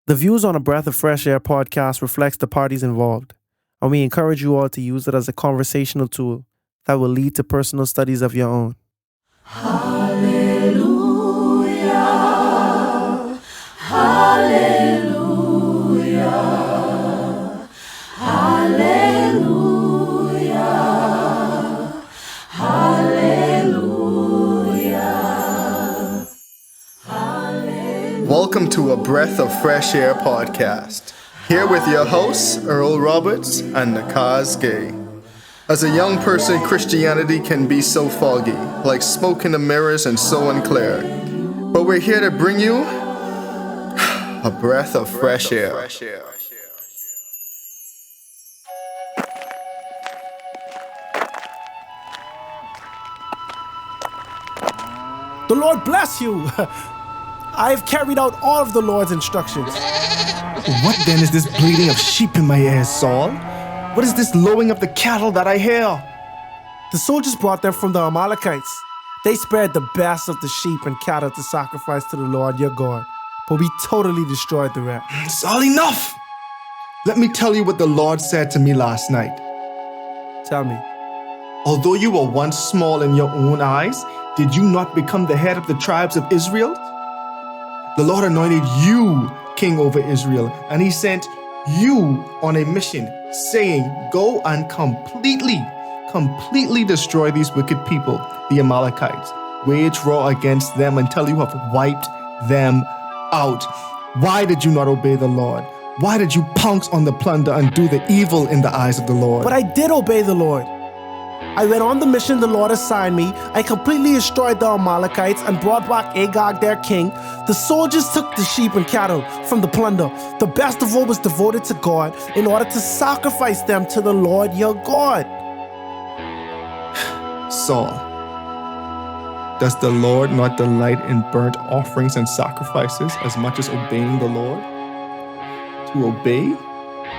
The views on a Breath of Fresh Air podcast reflects the parties involved, and we encourage you all to use it as a conversational tool that will lead to personal studies of your own. Hallelujah, hallelujah, hallelujah, hallelujah, hallelujah. Welcome to a Breath of Fresh Air podcast. Here with your hosts, Earl Roberts and Nakhaz Gay. As a young person, Christianity can be so foggy, like smoke in the mirrors and so unclear. But we're here to bring you a breath of fresh air. The Lord bless you! I have carried out all of the Lord's instructions. What then is this bleating of sheep in my ears, Saul? What is this lowing of the cattle that I hear? The soldiers brought them from the Amalekites. They spared the best of the sheep and cattle to sacrifice to the Lord your God, but we totally destroyed the rest. Saul, enough! Let me tell you what the Lord said to me last night. Tell me. Although you were once small in your own eyes, did you not become the head of the tribes of Israel? The Lord anointed you king over Israel, and he sent you on a mission, saying, go and completely destroy these wicked people, the Amalekites. Wage war against them until you have wiped them out. Why did you not obey the Lord? Why did you pounce on the plunder and do the evil in the eyes of the Lord? But I did obey the Lord. I went on the mission the Lord assigned me. I completely destroyed the Amalekites and brought back Agag, their king. The soldiers took the sheep and cattle from the plunder. The best of what was devoted to God in order to sacrifice them to the Lord your God. Saul, does the Lord not delight in burnt offerings and sacrifices as much as obeying the Lord? To obey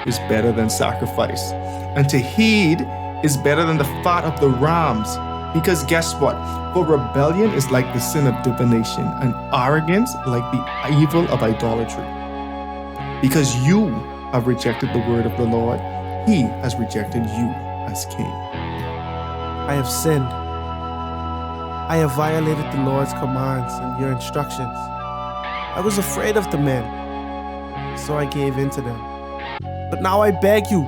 is better than sacrifice, and to heed is better than the fat of the rams. Because guess what? For rebellion is like the sin of divination, and arrogance like the evil of idolatry. Because you have rejected the word of the Lord, he has rejected you as king. I have sinned. I have violated the Lord's commands and your instructions. I was afraid of the men, so I gave in to them. But now I beg you,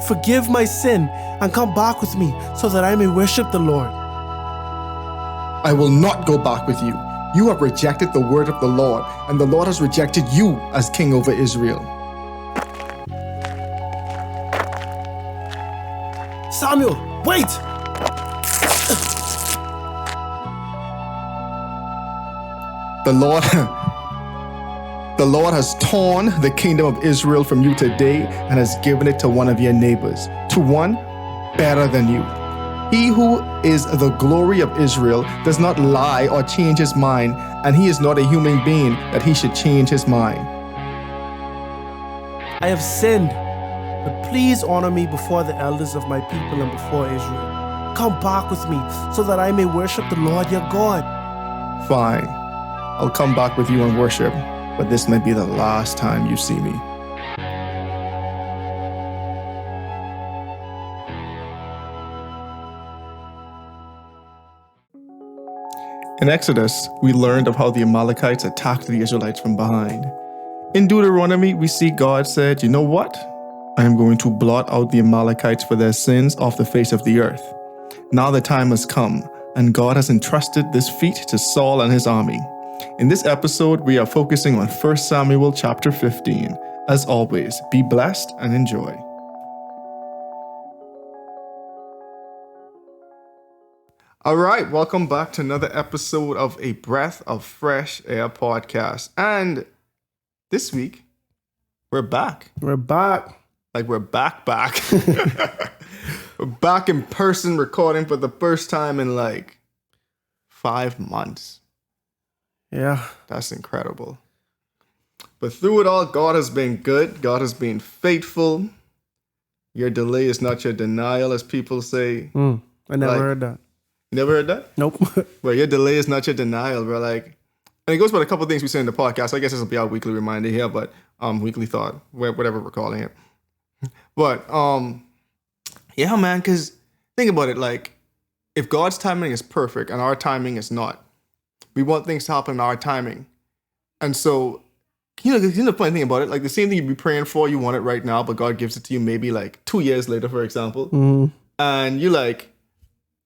forgive my sin and come back with me so that I may worship the Lord. I will not go back with you. You have rejected the word of the Lord, and the Lord has rejected you as king over Israel. Samuel, wait! The Lord has torn the kingdom of Israel from you today and has given it to one of your neighbors, to one better than you. He who is the glory of Israel does not lie or change his mind, and he is not a human being that he should change his mind. I have sinned, but please honor me before the elders of my people and before Israel. Come back with me so that I may worship the Lord your God. Fine, I'll come back with you and worship, but this may be the last time you see me. In Exodus, we learned of how the Amalekites attacked the Israelites from behind. In Deuteronomy, we see God said, you know what? I am going to blot out the Amalekites for their sins off the face of the earth. Now the time has come, and God has entrusted this feat to Saul and his army. In this episode, we are focusing on 1 Samuel chapter 15. As always, be blessed and enjoy. All right, welcome back to another episode of a Breath of Fresh Air podcast. And this week, we're back. We're back. Like we're back. We're back in person recording for the first time in like 5 months. Yeah. That's incredible. But through it all, God has been good. God has been faithful. Your delay is not your denial, as people say. I never heard that. You never heard that? Nope. Well, your delay is not your denial, bro. Like, and it goes by a couple of things we say in the podcast. I guess this will be our weekly reminder here, but weekly thought, whatever we're calling it. But yeah, man, because think about it, like if God's timing is perfect and our timing is not, we want things to happen in our timing. And so, the funny thing about it, like the same thing you'd be praying for, you want it right now, but God gives it to you maybe like 2 years later, for example. And you're like,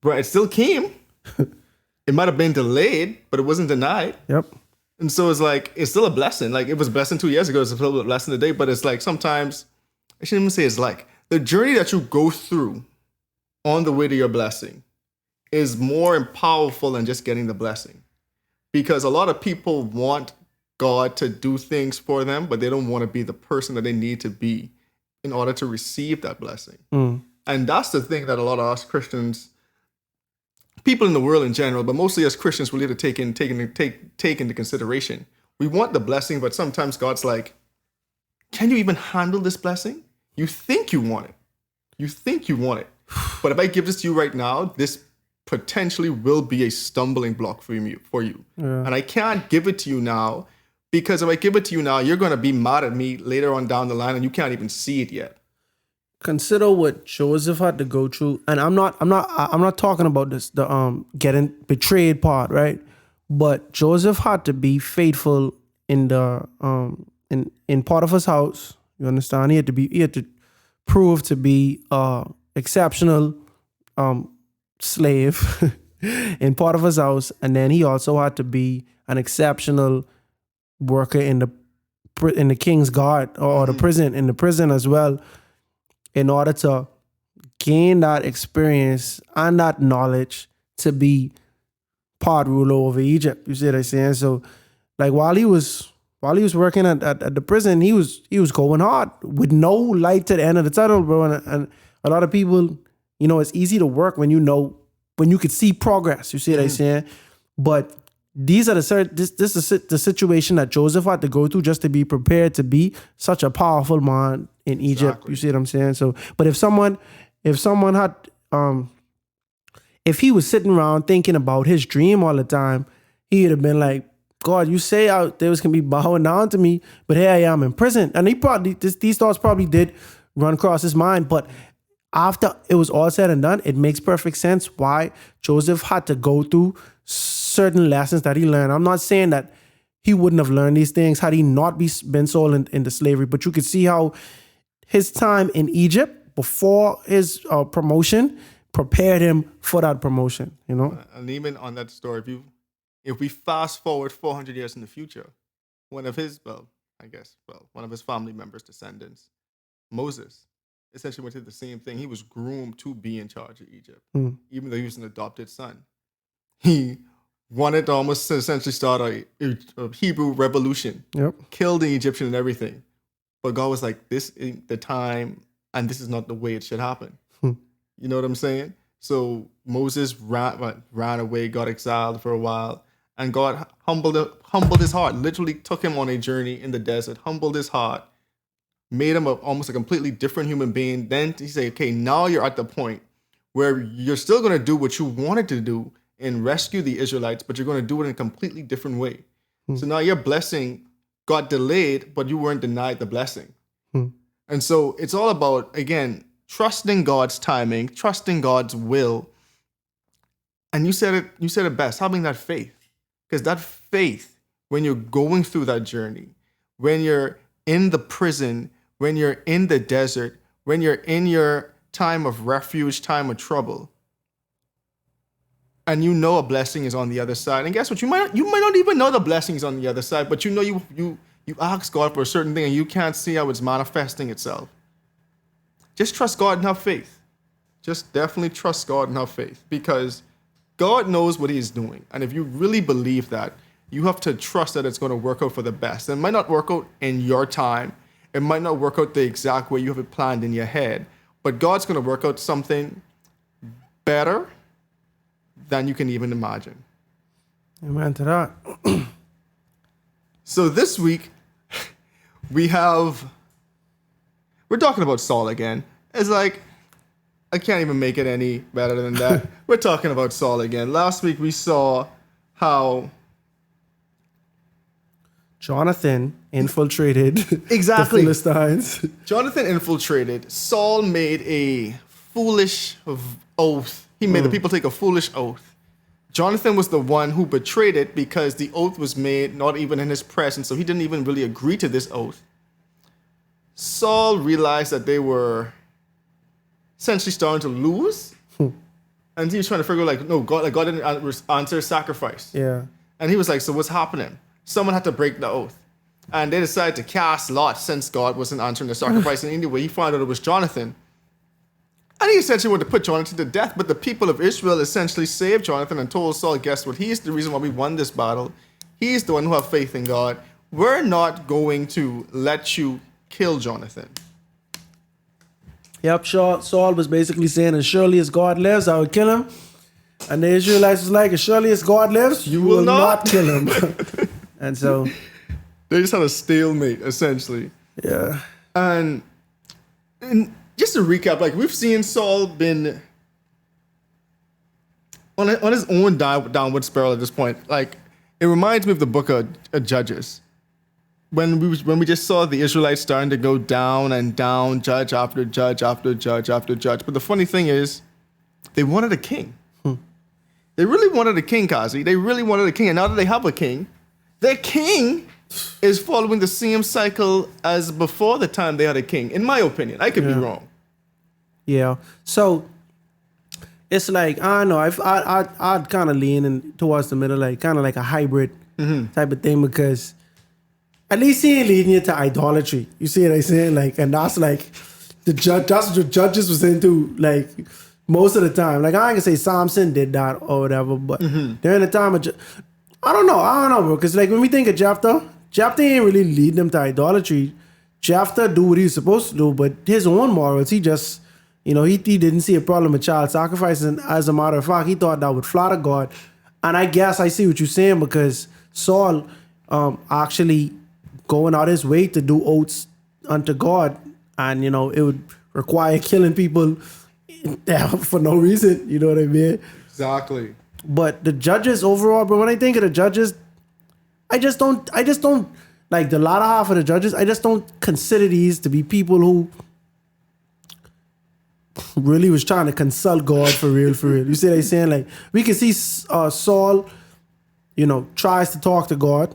bro, it still came. It might have been delayed, but it wasn't denied. Yep. And so it's like, it's still a blessing. Like it was a blessing 2 years ago, it's still a blessing today, but it's like sometimes, I shouldn't even say it's like, the journey that you go through on the way to your blessing is more powerful than just getting the blessing. Because a lot of people want God to do things for them, but they don't want to be the person that they need to be in order to receive that blessing. And that's the thing that a lot of us Christians, people in the world in general, but mostly as Christians, we need to take into consideration. We want the blessing, but sometimes God's like, can you even handle this blessing? You think you want it. But if I give this to you right now, this potentially will be a stumbling block for you. Yeah. And I can't give it to you now, because if I give it to you now, you're going to be mad at me later on down the line and you can't even see it yet. Consider what Joseph had to go through. And I'm not talking about this, the getting betrayed part, right? But Joseph had to be faithful in the in Potiphar's house. You understand? He had to prove to be exceptional slave in Potiphar's house, and then he also had to be an exceptional worker in the king's guard or the prison, in the prison as well, in order to gain that experience and that knowledge to be part ruler over Egypt. You see what I'm saying? So, like while he was working at the prison, he was going hard with no light to the end of the tunnel, bro. And a lot of people, it's easy to work when you could see progress. You see what I'm saying? But these are this is the situation that Joseph had to go through just to be prepared to be such a powerful man in Egypt. Exactly. You see what I'm saying? So, but if someone had, if he was sitting around thinking about his dream all the time, he'd have been like, God, you say out there was gonna be bowing down to me, but here I am in prison. And these thoughts probably did run across his mind, but after it was all said and done, it makes perfect sense why Joseph had to go through certain lessons that he learned. I'm not saying that he wouldn't have learned these things had he not been sold into slavery, but you could see how his time in Egypt before his promotion prepared him for that promotion, And even on that story, if we fast forward 400 years in the future, one of his family members' descendants, Moses, essentially went through the same thing. He was groomed to be in charge of Egypt, even though he was an adopted son. He wanted to almost essentially start a Hebrew revolution, kill the Egyptian and everything. But God was like, this ain't the time, and this is not the way it should happen. You know what I'm saying? So Moses ran away, got exiled for a while, and God humbled his heart, literally took him on a journey in the desert, humbled his heart, made him almost a completely different human being. Then he said, okay, now you're at the point where you're still going to do what you wanted to do and rescue the Israelites, but you're going to do it in a completely different way. So now your blessing got delayed, but you weren't denied the blessing. And so it's all about, again, trusting God's timing, trusting God's will. And you said it best, having that faith. Because that faith, when you're going through that journey, when you're in the prison, when you're in the desert, when you're in your time of refuge, time of trouble, and a blessing is on the other side. And guess what? You might not even know the blessing is on the other side, but you ask God for a certain thing and you can't see how it's manifesting itself. Just trust God and have faith. Just definitely trust God and have faith, because God knows what he's doing. And if you really believe that, you have to trust that it's going to work out for the best. It might not work out in your time. It might not work out the exact way you have it planned in your head, but God's going to work out something better than you can even imagine. Amen to that. So this week, we're talking about Saul again. It's like, I can't even make it any better than that. We're talking about Saul again. Last week we saw how Jonathan infiltrated Exactly. the Philistines. Jonathan infiltrated. Saul made a foolish oath. He made the people take a foolish oath. Jonathan was the one who betrayed it because the oath was made not even in his presence, so he didn't even really agree to this oath. Saul realized that they were essentially starting to lose, and he was trying to figure out, no, God didn't answer his sacrifice. Yeah. And he was like, so what's happening? Someone had to break the oath. And they decided to cast lots since God wasn't answering the sacrifice. And anyway, he found out it was Jonathan. And he essentially wanted to put Jonathan to death. But the people of Israel essentially saved Jonathan and told Saul, guess what? He's the reason why we won this battle. He's the one who have faith in God. We're not going to let you kill Jonathan. Yep, Saul was basically saying, as surely as God lives, I will kill him. And the Israelites was like, as surely as God lives, you will not kill him. And so they just had a stalemate, essentially. Yeah. And just to recap, we've seen Saul been on his own downward spiral at this point. It reminds me of the book of Judges. When we just saw the Israelites starting to go down and down, judge after judge after judge after judge. But the funny thing is, they wanted a king. They really wanted a king, Kazi. They really wanted a king. And now that they have a king, their king is following the same cycle as before the time they had a king, in my opinion. I could be wrong. Yeah. So it's I don't know. I'd kind of lean towards the middle, kind of like a hybrid type of thing, because at least he ain't leading you to idolatry. You see what I'm saying? And that's that's what the judges was into, most of the time. I ain't gonna say Samson did that or whatever, but during the time of I don't know, bro. Because when we think of Jephthah ain't really leading them to idolatry. Jephthah do what he's supposed to do, but his own morals, he just, he didn't see a problem with child sacrifice. And as a matter of fact, he thought that would flatter God. And I guess I see what you're saying, because Saul actually going out his way to do oaths unto God, and it would require killing people for no reason. You know what I mean? Exactly. But the judges overall, but when I think of the judges, I just don't the latter half of the judges, I just don't consider these to be people who really was trying to consult God for real. You see what I'm saying? We can see Saul, tries to talk to God,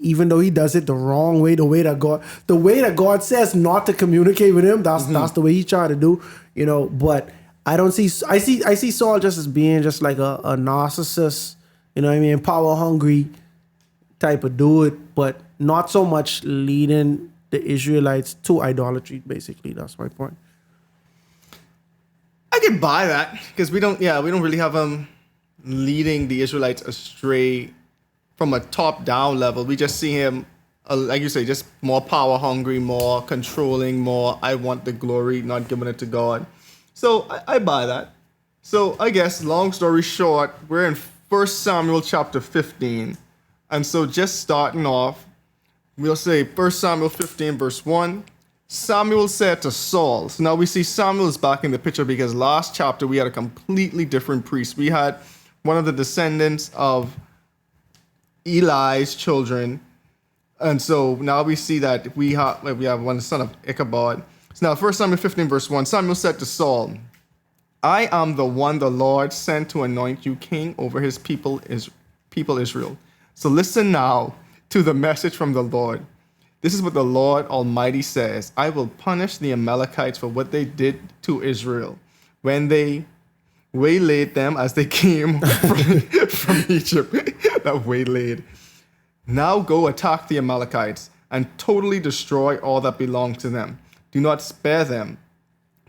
even though he does it the wrong way, the way that God says not to communicate with him. That's the way he tried to do, but I see Saul just as being just like a narcissist, power hungry type of dude, but not so much leading the Israelites to idolatry, basically. That's my point. I could buy that, because we don't really have him leading the Israelites astray from a top-down level. We just see him, like you say, just more power hungry, more controlling, more I want the glory, not giving it to God. So I buy that. So I guess, long story short, we're in 1 Samuel chapter 15. And so just starting off, we'll say 1 Samuel 15 verse 1. Samuel said to Saul. So now we see Samuel is back in the picture, because last chapter we had a completely different priest. We had one of the descendants of Eli's children. And so now we see that we have one son of Ichabod. So now 1 Samuel 15 verse 1, Samuel said to Saul, I am the one the Lord sent to anoint you king over his people Israel. So listen now to the message from the Lord. This is what the Lord Almighty says. I will punish the Amalekites for what they did to Israel when they waylaid them as they came from Egypt. That waylaid. Now go attack the Amalekites and totally destroy all that belongs to them. Do not spare them.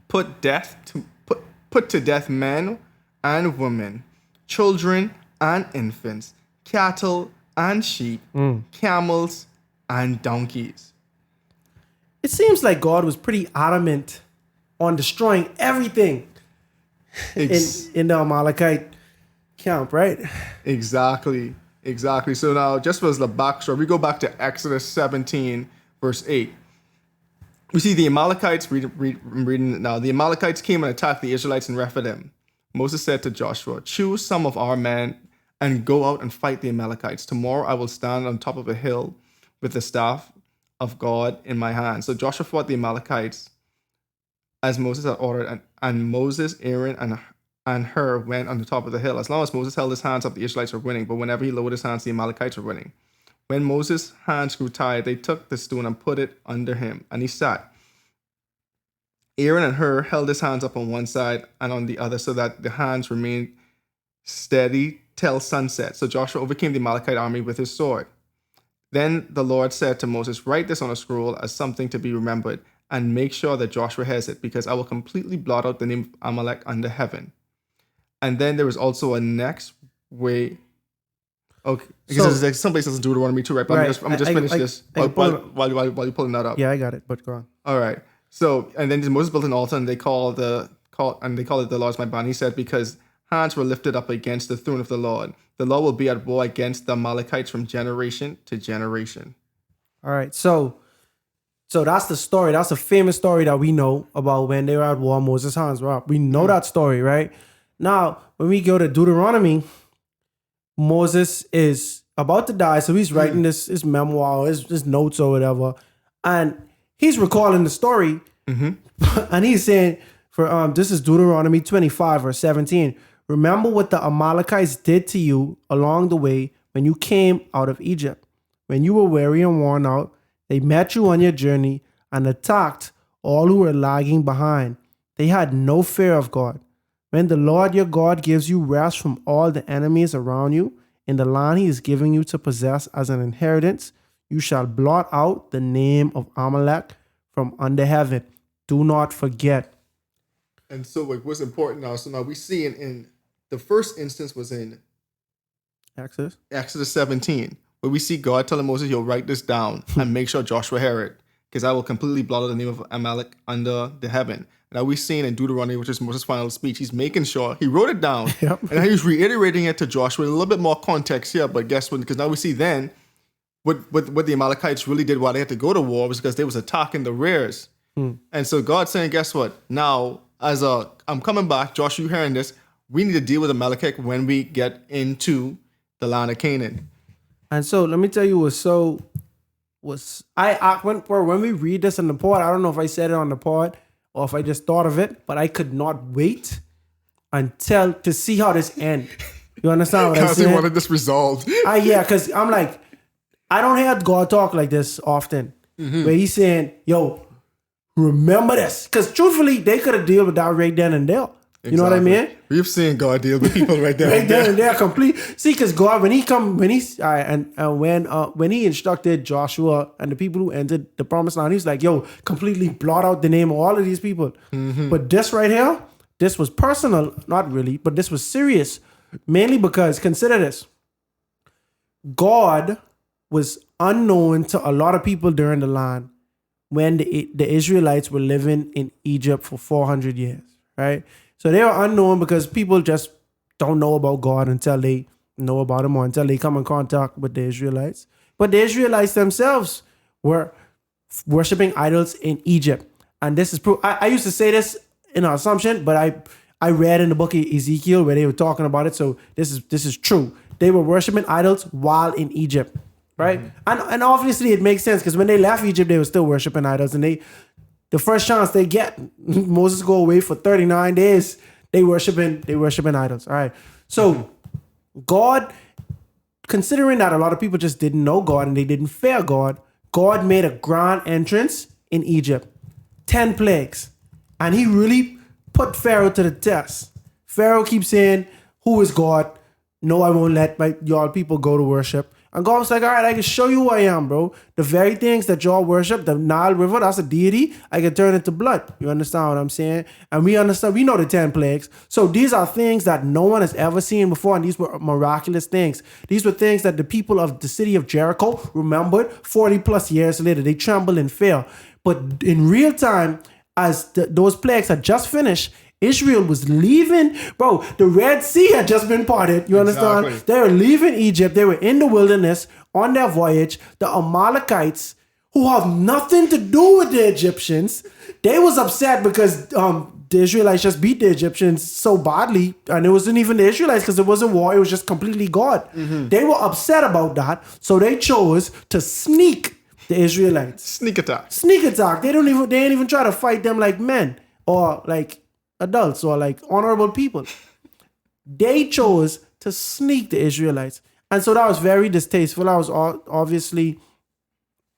Put to death men and women, children and infants, cattle and sheep, camels and donkeys. It seems like God was pretty adamant on destroying everything in the Amalekite camp, right? Exactly. So now, just as the backstory, we go back to Exodus 17, verse 8. We see the Amalekites, I'm reading it now. The Amalekites came and attacked the Israelites in Rephidim. Moses said to Joshua, choose some of our men and go out and fight the Amalekites. Tomorrow I will stand on top of a hill with the staff of God in my hand. So Joshua fought the Amalekites as Moses had ordered, and Moses, Aaron, and Hur went on the top of the hill. As long as Moses held his hands up, the Israelites were winning. But whenever he lowered his hands, the Amalekites were winning. When Moses' hands grew tired, they took the stone and put it under him, and he sat. Aaron and Hur held his hands up on one side and on the other so that the hands remained steady till sunset. So Joshua overcame the Amalekite army with his sword. Then the Lord said to Moses, write this on a scroll as something to be remembered, and make sure that Joshua has it, because I will completely blot out the name of Amalek under heaven. And then there was also a next way. Okay, because there's some places in Deuteronomy too, right? But I'm just finish this while you're pulling that up. Yeah, I got it, but go on. All right. So, and then Moses built an altar, and they called it the Lord's my band. He said, because hands were lifted up against the throne of the Lord will be at war against the Amalekites from generation to generation. All right, so that's the story. That's a famous story that we know about when they were at war. Moses' hands were up. We know that story, right? Now, when we go to Deuteronomy, Moses is about to die, so he's writing his memoir, his notes or whatever, and he's recalling the story, and he's saying, this is Deuteronomy 25 verse 17. Remember what the Amalekites did to you along the way when you came out of Egypt. When you were weary and worn out, they met you on your journey and attacked all who were lagging behind. They had no fear of God. When the Lord your God gives you rest from all the enemies around you in the land he is giving you to possess as an inheritance, you shall blot out the name of Amalek from under heaven. Do not forget. And so what's important now, so now we see in the first instance was in Exodus 17, where we see God telling Moses, you'll write this down and make sure Joshua hear it, because I will completely blot out the name of Amalek under the heaven. Now we've seen in Deuteronomy, which is Moses' final speech, he's making sure he wrote it down, and he's reiterating it to Joshua. A little bit more context here, but guess what? Because now we see then what the Amalekites really did while they had to go to war was because they was attacking the rears. And so God's saying, guess what? Now, I'm coming back, Joshua, you hearing this, we need to deal with Amalekite when we get into the land of Canaan. And so let me tell you when we read this in the pod, I don't know if I said it on the pod or if I just thought of it, but I could not wait to see how this ends. You understand what I'm saying? Because he wanted this resolved. Yeah, because I'm like, I don't hear God talk like this often, where he's saying, yo, remember this. Because truthfully, they could have dealt with that right then and there. You know what I mean? We've seen God deal with people right there. Right then and there, complete. See, because God, when he instructed Joshua and the people who entered the promised land, he's like, yo, completely blot out the name of all of these people. But this right here, this was personal, not really, but this was serious. Mainly because, consider this, God was unknown to a lot of people during the land when the Israelites were living in Egypt for 400 years, right? So they were unknown because people just don't know about God until they know about him or until they come in contact with the Israelites. But the Israelites themselves were worshiping idols in Egypt. And this is proof. I used to say this in our assumption, but I read in the book of Ezekiel where they were talking about it. So this is true. They were worshiping idols while in Egypt, right? And obviously it makes sense because when they left Egypt, they were still worshiping idols. And the first chance they get, Moses go away for 39 days, they worshiping idols. All right. So God, considering that a lot of people just didn't know God and they didn't fear God, God made a grand entrance in Egypt. 10 plagues. And he really put Pharaoh to the test. Pharaoh keeps saying, who is God? No, I won't let y'all people go to worship. And God was like, all right, I can show you who I am, bro. The very things that y'all worship, the Nile River, that's a deity. I can turn it to blood. You understand what I'm saying? And we know the 10 plagues. So these are things that no one has ever seen before. And these were miraculous things. These were things that the people of the city of Jericho remembered 40 plus years later. They trembled in fear. But in real time, as those plagues had just finished, Israel was leaving. Bro, the Red Sea had just been parted. You understand? Exactly. They were leaving Egypt. They were in the wilderness on their voyage. The Amalekites, who have nothing to do with the Egyptians, they was upset because the Israelites just beat the Egyptians so badly, and it wasn't even the Israelites because it wasn't war, it was just completely God. They were upset about that, so they chose to sneak the Israelites. Sneak attack. Sneak attack. They ain't even try to fight them like men or like adults or like honorable people. They chose to sneak the Israelites. And so that was very distasteful. That was obviously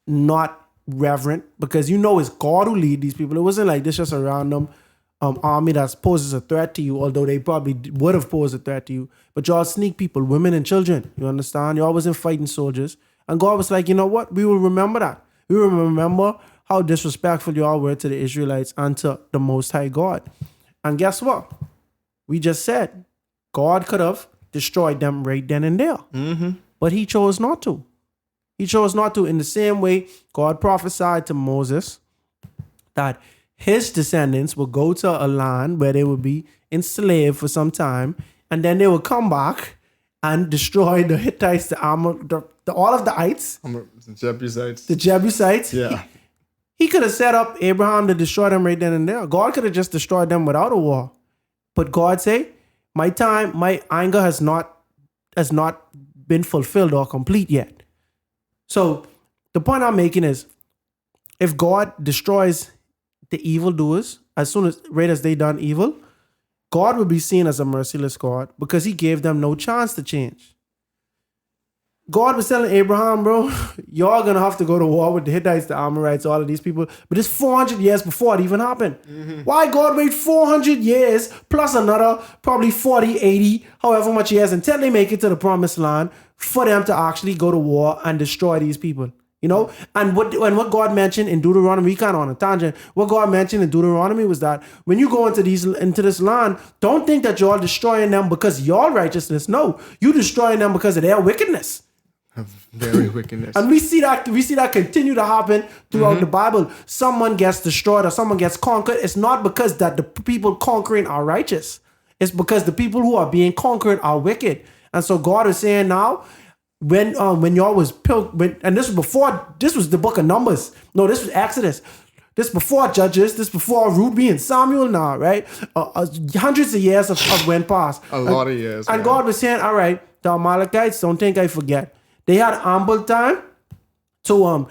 not reverent, because it's God who lead these people. It wasn't like this just a random army that poses a threat to you, although they probably would have posed a threat to you. But y'all sneak people, women and children. You understand? Y'all wasn't fighting soldiers. And God was like, you know what? We will remember that. We will remember how disrespectful y'all were to the Israelites and to the Most High God. And guess what? We just said God could have destroyed them right then and there. But he chose not to. He chose not to. In the same way, God prophesied to Moses that his descendants would go to a land where they would be enslaved for some time, and then they would come back and destroy the Hittites, all of the ites, The the Jebusites. Yeah. He could have set up Abraham to destroy them right then and there. God could have just destroyed them without a war. But God say, my anger has not been fulfilled or complete yet. So the point I'm making is, if God destroys the evildoers right as they done evil, God would be seen as a merciless God because he gave them no chance to change. God was telling Abraham, bro, y'all gonna have to go to war with the Hittites, the Amalekites, all of these people. But it's 400 years before it even happened. Why God wait 400 years plus another probably 40, 80, however much years until they make it to the promised land for them to actually go to war and destroy these people? And what God mentioned in Deuteronomy, we kind of on a tangent. What God mentioned in Deuteronomy was that when you go into this land, don't think that you're destroying them because of your righteousness. No, you destroying them because of their wickedness. Very wickedness. And we see that continue to happen throughout the Bible. Someone gets destroyed or someone gets conquered. It's not because that the people conquering are righteous. It's because the people who are being conquered are wicked. And so God is saying now, when y'all was and this was the book of Numbers. No, this was Exodus. This before Judges. This before Ruth and Samuel now, right? Hundreds of years of went past. A lot of years. And God was saying, all right, the Amalekites, don't think I forget. They had ample time to and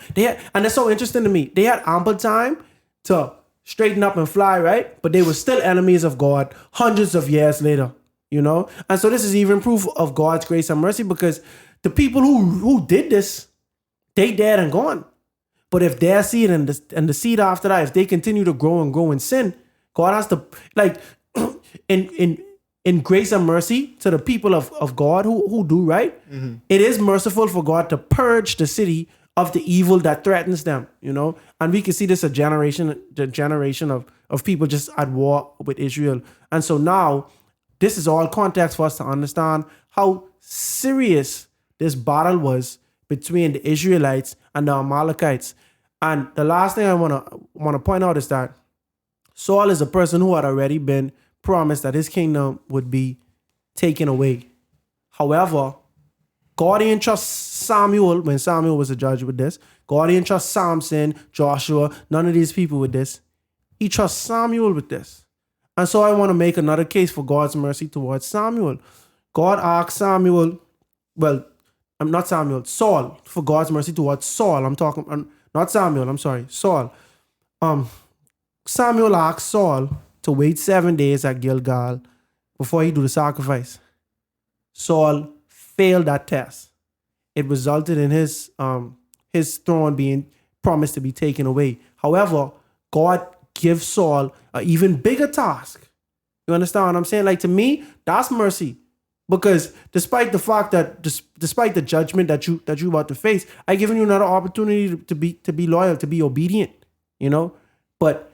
that's so interesting to me. They had ample time to straighten up and fly, right? But they were still enemies of God hundreds of years later, And so this is even proof of God's grace and mercy, because the people who did this, they dead and gone. But if their seed and the seed after that, if they continue to grow and grow in sin, God has to, like, in grace and mercy to the people of God who do right, it is merciful for God to purge the city of the evil that threatens them, And we can see this the generation of people just at war with Israel. And so now, this is all context for us to understand how serious this battle was between the Israelites and the Amalekites. And the last thing I want to point out is that Saul is a person who had already been promised that his kingdom would be taken away. However, God didn't trust Samuel when Samuel was a judge with this. God didn't trust Samson, Joshua, none of these people with this. He trusts Samuel with this. And so I want to make another case for God's mercy towards Samuel. God asked Saul, for God's mercy towards Saul. Saul. Samuel asked Saul to wait 7 days at Gilgal before he do the sacrifice. Saul failed that test. It resulted in his throne being promised to be taken away. However, God gives Saul an even bigger task. You understand what I'm saying? Like, to me, that's mercy. Because despite the fact that, despite the judgment that you about to face, I given you another opportunity to be loyal, to be obedient, But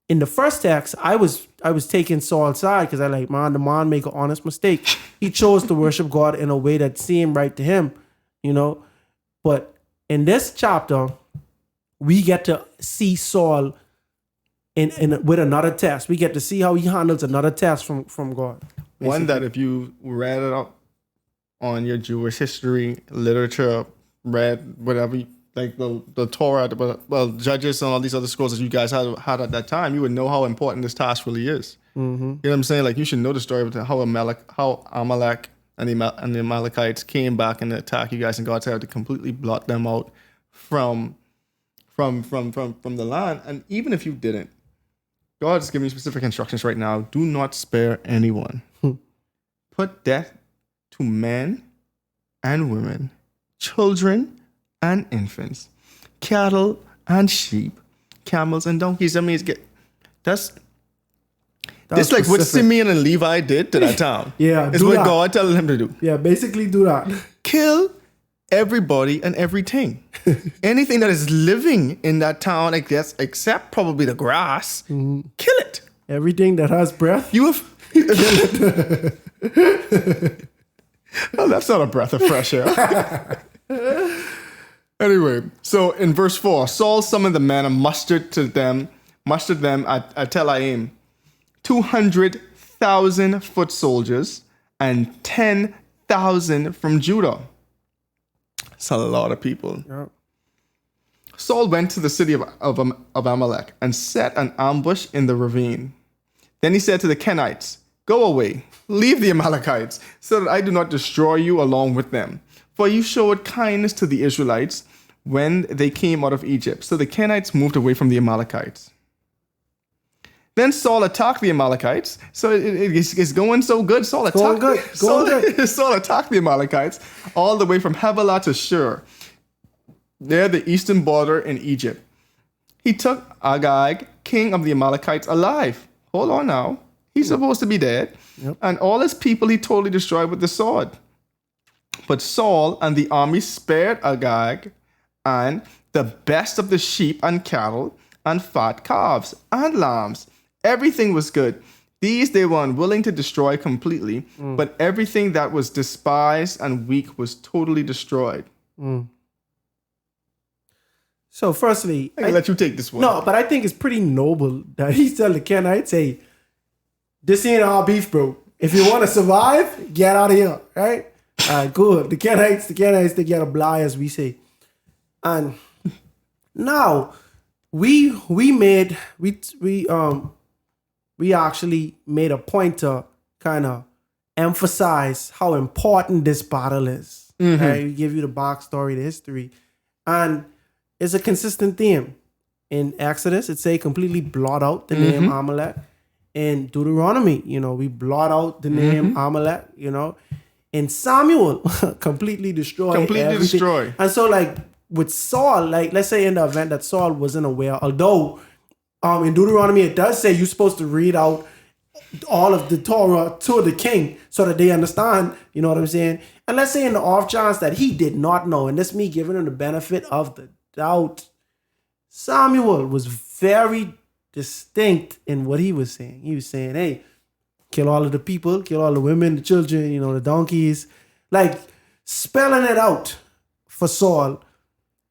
in the first text, I was taking Saul's side because the man make an honest mistake. He chose to worship God in a way that seemed right to him, But in this chapter, we get to see Saul with another test. We get to see how he handles another test from God. Basically. One that if you read it up on your Jewish history, literature, read whatever like the Torah, well, Judges and all these other scrolls that you guys had at that time, you would know how important this task really is. Mm-hmm. You know what I'm saying? Like, you should know the story of how Amalek and the Amalekites came back and attacked you guys, and God had to completely blot them out from the land. And even if you didn't, God's giving you specific instructions right now. Do not spare anyone. Put death to men and women, children and infants, cattle and sheep, camels and donkeys. I mean, that's like what Simeon and Levi did to that town. Yeah, it's what God telling him to do. Yeah, basically do that. Kill everybody and everything. Anything that is living in that town, I guess, except probably the grass, kill it. Everything that has breath. You have... Well, that's not a breath of fresh air. Anyway, so in verse 4, Saul summoned the men and mustered them at Telaim, 200,000 foot soldiers and 10,000 from Judah. That's a lot of people. Yeah. Saul went to the city of Amalek and set an ambush in the ravine. Then he said to the Kenites, "Go away, leave the Amalekites, so that I do not destroy you along with them. For you showed kindness to the Israelites when they came out of Egypt." So the Kenites moved away from the Amalekites. Then Saul attacked the Amalekites. So it's going so good. Saul attacked the Amalekites all the way from Havilah to Shur, near the eastern border in Egypt. He took Agag, king of the Amalekites, alive. Hold on now. He's supposed to be dead. Yep. And all his people he totally destroyed with the sword. But Saul and the army spared Agag and the best of the sheep and cattle and fat calves and lambs. Everything was good. These they were unwilling to destroy completely, but everything that was despised and weak was totally destroyed. So firstly, I can let you take this one. No, but I think it's pretty noble that he tell the Kenites, "Hey, this ain't our beef, bro. If you want to survive, get out of here." Right? Good. The Kenites, they get a blah, as we say. And now we actually made a point to kind of emphasize how important this battle is. Right? We give you the backstory, the history, and it's a consistent theme. In Exodus, it say completely blot out the name Amalek. In Deuteronomy, we blot out the name Amalek. In Samuel, completely destroy. And so, like with Saul, like let's say in the event that Saul wasn't aware, although in Deuteronomy it does say you're supposed to read out all of the Torah to the king so that they understand, you know what I'm saying? And let's say in the off chance that he did not know, and that's me giving him the benefit of the doubt, Samuel was very distinct in what he was saying. He was saying, "Hey, kill all of the people, kill all the women, the children, the donkeys," like spelling it out for Saul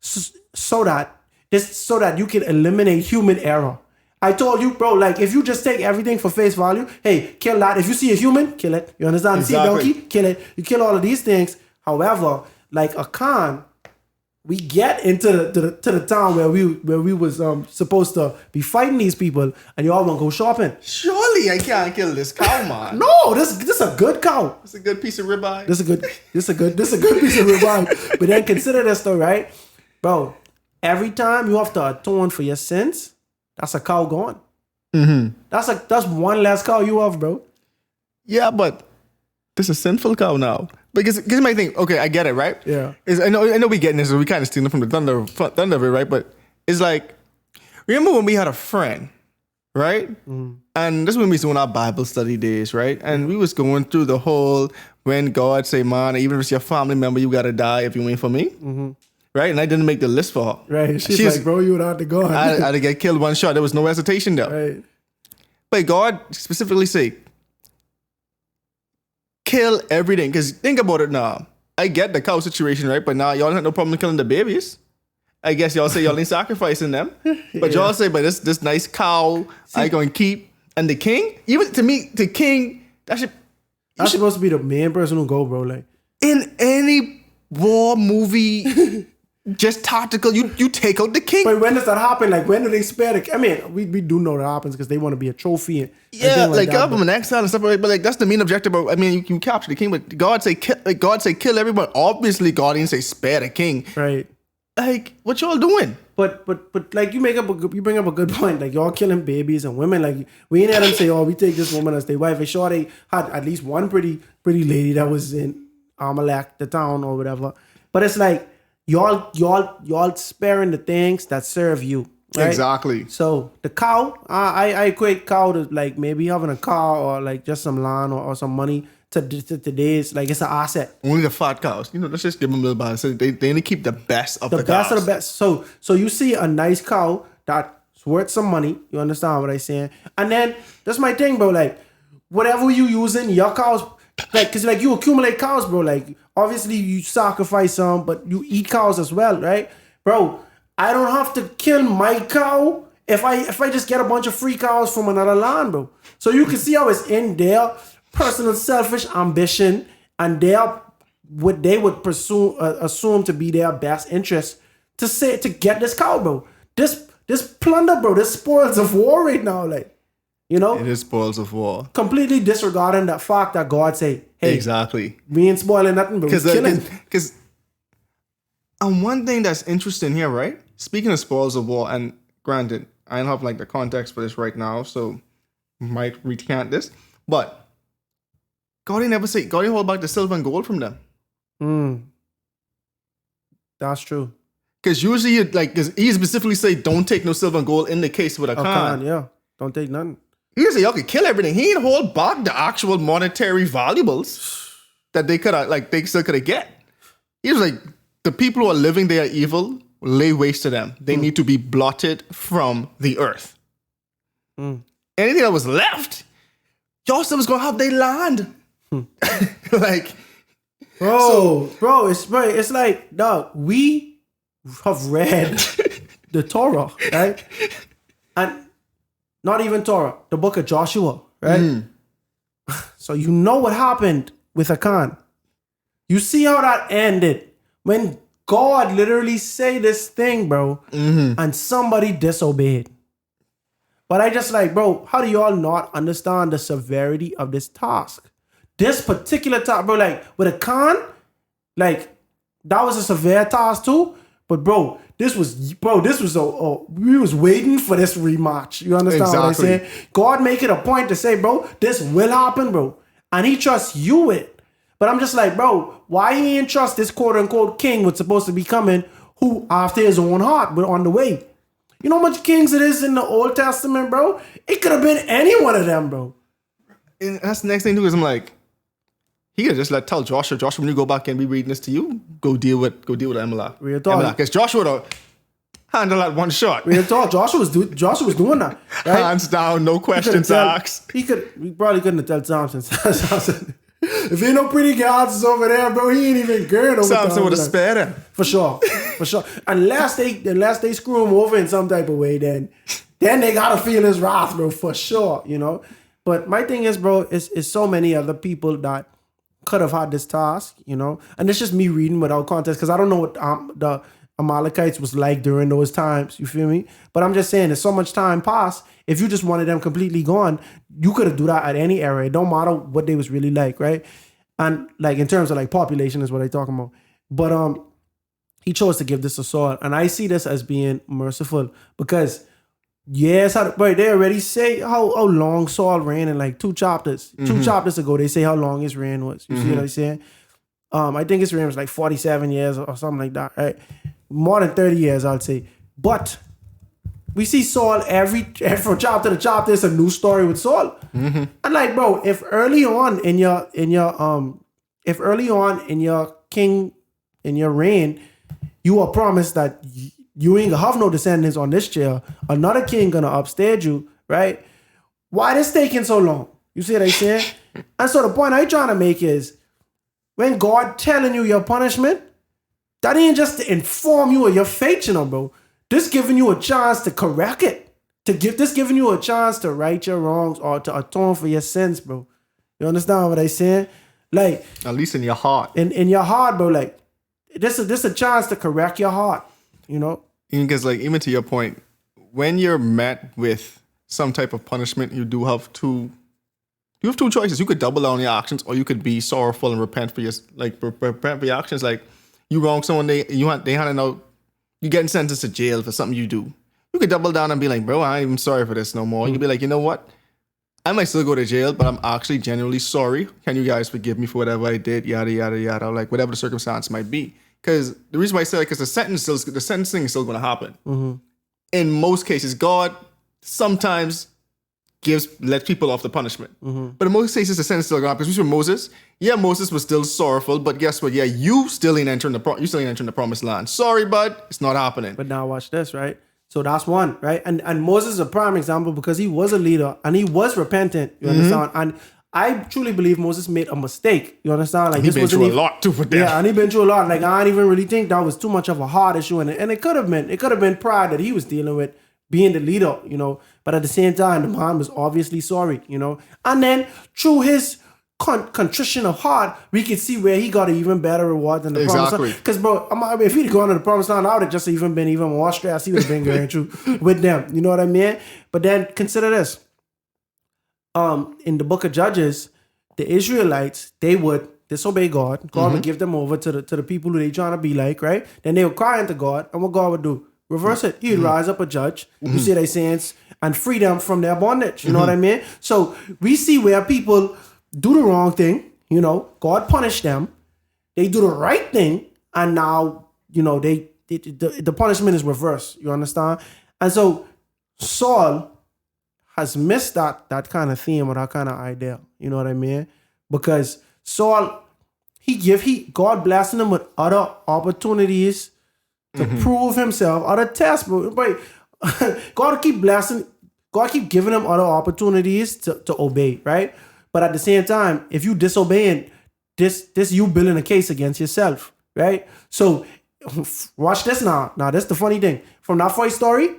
so that you can eliminate human error. I told you, bro, like if you just take everything for face value, hey, kill that. If you see a human, kill it. You understand? Exactly. See a donkey, kill it. You kill all of these things. However, like a Khan, we get into the town where we was supposed to be fighting these people, and y'all want to go shopping. Surely I can't kill this cow, man. No, this a good cow. It's a good piece of ribeye. This a good piece of ribeye. But then consider this though, right, bro? Every time you have to atone for your sins, that's a cow gone. That's one less cow you have, bro. Yeah, but this is a sinful cow now. Because my thing, okay, I get it, right? Yeah. I know we getting this, so we kind of stealing from the thunder of it, right? But it's like, remember when we had a friend, right? And this is when we was doing our Bible study days, right? And we was going through the whole, when God say, "Man, even if it's your family member, you gotta die if you ain't for me." Right? And I didn't make the list for her. Right. She's like, "Bro, you would have to go." I had to get killed one shot. There was no hesitation there. Right. But God specifically say, kill everything. Because think about it now. I get the cow situation, right? But now y'all have no problem killing the babies. I guess y'all say y'all ain't sacrificing them. But y'all say, but this nice cow, I going to keep. And the king, even to me, the king, that's supposed to be the main person who go, bro. Like in any war movie just tactical. You take out the king. But when does that happen? Like, when do they spare the? I mean, we do know that happens because they want to be a trophy. And Yeah, things like that, up them in exile and stuff, but like that's the main objective. I mean, you capture the king, but God say kill everyone. Obviously, God didn't say spare the king. right. Like, what y'all doing? But like you bring up a good point. Like, y'all killing babies and women. Like, we ain't had them say, oh, we take this woman as their wife. And sure, they had at least one pretty lady that was in Amalek, the town or whatever. But it's like y'all sparing the things that serve you. Right? Exactly. So the cow, I equate cow to like maybe having a car or like just some land or some money to today's, like, it's an asset. Only the fat cows. Let's just give them a little bit. So they need to keep the best of the best cows. of the best. So you see a nice cow that's worth some money. You understand what I'm saying? And then that's my thing, bro. Like, whatever you using your cows, like, cause like you accumulate cows, bro. Like, obviously you sacrifice some, but you eat cows as well, right, bro? I don't have to kill my cow if I just get a bunch of free cows from another land, bro. So you can see how it's in their personal selfish ambition and what they would assume to be their best interest to get this cow, bro. This plunder, bro. This spoils of war right now, like, It is spoils of war. completely disregarding that fact that God say, hey, Exactly. we ain't spoiling nothing, bro. Because and one thing that's interesting here, right? Speaking of spoils of war, and granted, I don't have like the context for this right now, so might recant this, but God didn't hold back the silver and gold from them. That's true. Because usually, because he specifically say, don't take no silver and gold in the case with a Khan. Yeah. Don't take nothing. He say, y'all could kill everything. He didn't hold back the actual monetary valuables that they could have, they still could have get. He was like, the people who are living there evil, lay waste to them. They need to be blotted from the earth. Anything that was left, y'all still was going to have their land. Bro, it's like, dog, we have read the Torah, right? And not even Torah, the book of Joshua, right? So you know what happened with Achan. You see how that ended when God literally say this thing, bro, and somebody disobeyed. But I just like, bro, how do y'all not understand the severity of this task? This particular task, bro, like with Achan, like that was a severe task too. But bro, we was waiting for this rematch. You understand what I'm saying? God make it a point to say, bro, this will happen, bro. And he trusts you with it. But I'm just like, bro, why he ain't trust this quote unquote king was supposed to be coming who after his own heart, but on the way. You know how much kings it is in the Old Testament, bro? It could have been any one of them, bro. And that's the next thing too is I'm like, he could just tell Joshua, when you go back and be reading this to you, go deal with Amalek. Real talk. Because Joshua would handle that one shot. Real talk. Joshua was doing that. Right? Hands down, no questions asked. He probably couldn't have told Samson. If ain't no pretty girls over there, bro, he ain't even good over Samson would have spared him. For sure. Unless they screw him over in some type of way, then they gotta feel his wrath, bro, for sure, But my thing is, bro, is so many other people that could have had this task, and it's just me reading without context because I don't know what the Amalekites was like during those times, you feel me? But I'm just saying, there's so much time passed. If you just wanted them completely gone, you could have do that at any era. It don't matter what they was really like, right? And like in terms of like population is what I'm talking about. But he chose to give this to Saul, and I see this as being merciful because they already say how long Saul reigned in like 2 chapters. 2 chapters ago, they say how long his reign was. You see what I'm saying? I think his reign was like 47 years or something like that, right? More than 30 years, I'd say. But we see Saul from chapter to chapter, it's a new story with Saul. And like, bro, if early on in your reign, you are promised that you ain't gonna have no descendants on this chair, another king gonna upstage you, right? Why this taking so long? You see what I'm saying? And so the point I'm trying to make is, when God telling you your punishment, that ain't just to inform you of your fate, bro. This giving you a chance to correct it. This giving you a chance to right your wrongs or to atone for your sins, bro. You understand what I'm saying? Like, at least in your heart. In your heart, bro, like, this is a chance to correct your heart, you know. Because like even to your point, when you're met with some type of punishment, you have two choices. You could double down your actions, or you could be sorrowful and repent for your actions. Like you wrong someone, they handing out, you getting sentenced to jail for something you do. You could double down and be like, bro, I ain't even sorry for this no more. You could be like, you know what? I might still go to jail, but I'm actually genuinely sorry. Can you guys forgive me for whatever I did? Yada yada yada. Like whatever the circumstance might be. Because the reason why I say because the sentencing is still going to happen. In most cases, God sometimes lets people off the punishment. But in most cases, the sentence is still going to happen. Because we saw Moses. Yeah, Moses was still sorrowful, but guess what? Yeah, you still ain't entering the promised land. Sorry, bud, it's not happening. But now watch this, right? So that's one, right? And Moses is a prime example because he was a leader and he was repentant. You understand? And I truly believe Moses made a mistake. You understand? Like He been through a lot too for that. Yeah, and he been through a lot. Like I don't even really think that was too much of a hard issue, and it could have been pride that he was dealing with being the leader, you know. But at the same time, the man was obviously sorry, you know. And then through his contrition of heart, we could see where he got an even better reward than the promised land. Because bro, if he'd gone to the promised land, I would have just even been even more stressed. He would have been going through with them. You know what I mean? But then consider this. In the book of Judges, the Israelites, they would disobey God. God would give them over to the people who they trying to be like, right? Then they would cry unto God, and what God would do? Reverse it. He would rise up a judge, you see their sins, and free them from their bondage. You know what I mean? So we see where people do the wrong thing, you know, God punished them. They do the right thing, and now, you know, the punishment is reversed. You understand? And so Saul has missed that kind of theme or that kind of idea. You know what I mean? Because Saul, God blessing him with other opportunities to prove himself, other tests. But God keep giving him other opportunities to obey, right? But at the same time, if you disobeying, this you building a case against yourself, right? So watch this now. Now, this is the funny thing. From that first story,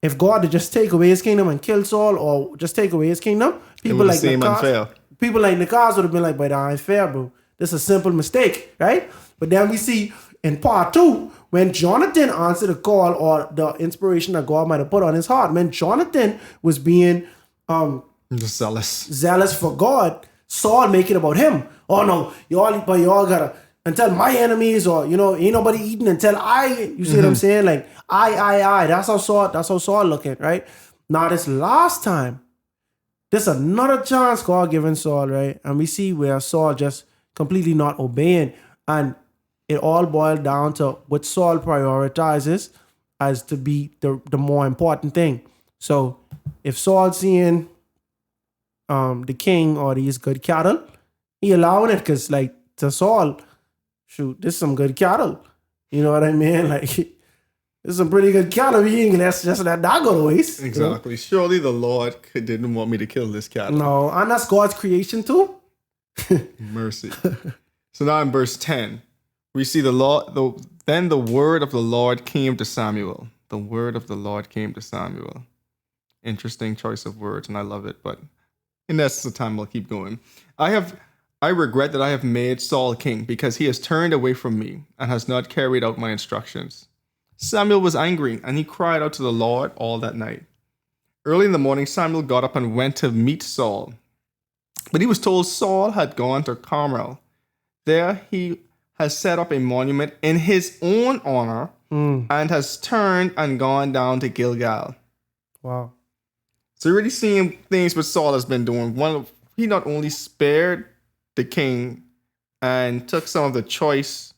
if God did just take away his kingdom and kill Saul, or just take away his kingdom, people like Nakhaz would have been like, but that ain't fair, bro. This is a simple mistake, right? But then we see in part 2, when Jonathan answered the call or the inspiration that God might have put on his heart, when Jonathan was being zealous for God, Saul make it about him. Oh no, y'all gotta, until my enemies, or you know, ain't nobody eating until you see what I'm saying? Like I. That's how Saul looking, right? Now this last time, this another chance God giving Saul, right? And we see where Saul just completely not obeying, and it all boiled down to what Saul prioritizes as to be the more important thing. So if Saul seeing the king or these good cattle, he allowing it because like to Saul, shoot, this is some good cattle. You know what I mean? Like this is some pretty good cattle. We ain't gonna just let that go to waste. Exactly. You know? Surely the Lord didn't want me to kill this cattle. No, and that's God's creation too. Mercy. So now in verse 10, we see then the word of the Lord came to Samuel. The word of the Lord came to Samuel. Interesting choice of words, and I love it, but in the essence of time, we'll keep going. I regret that I have made Saul king, because he has turned away from me and has not carried out my instructions. Samuel was angry, and he cried out to the Lord all that night. Early in the morning, Samuel got up and went to meet Saul. But he was told Saul had gone to Carmel. There he has set up a monument in his own honor and has turned and gone down to Gilgal. Wow. So you're really seeing things what Saul has been doing. He not only spared the king and took some of the choice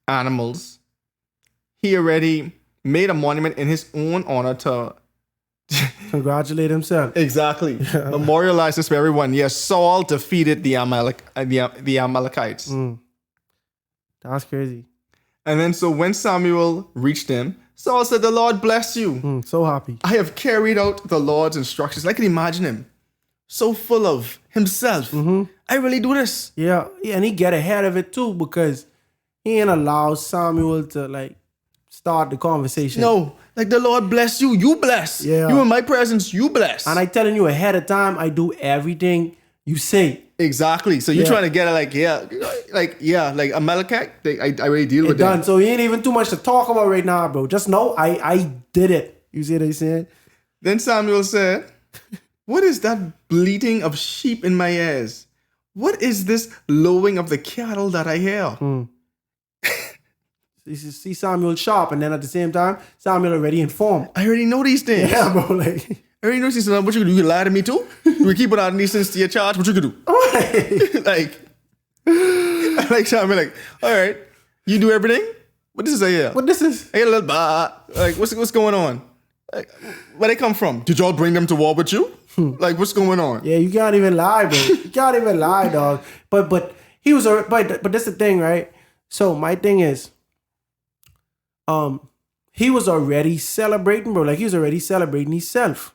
animals, he already made a monument in his own honor to congratulate himself. Exactly. Memorialize this for everyone. Yes, Saul defeated the Amalekites. That's crazy. And then so when Samuel reached him, Saul said, "The Lord bless you." So happy. I have carried out the Lord's instructions. I can imagine him so full of himself. I really do this. Yeah, and he get ahead of it too, because he ain't allow Samuel to like start the conversation. No, like the Lord bless you. You bless. Yeah. You in my presence, you bless. And I telling you ahead of time, I do everything you say. Exactly. So you're Yeah. trying to get it like Amalekite. I already deal with Done. that. So he ain't even too much to talk about right now, bro. Just know I did it. You see what I'm saying? Then Samuel said, "What is that bleating of sheep in my ears? What is this lowing of the cattle that I hear?" You see Samuel sharp, and then at the same time, Samuel already informed. I already know these things. Yeah, bro. Like, I already know these things. What you gonna do? You lie to me too? You gonna keep it out these things to your charge? What you gonna do? like Samuel, like, all right, you do everything. What this is here? what this is? I get a little like, what's going on? Like, where they come from? Did y'all bring them to war with you? Like, what's going on? Yeah, you can't even lie, bro. You can't even lie, dog. But he was but that's the thing, right? So my thing is, he was already celebrating, bro. Like he was already celebrating himself.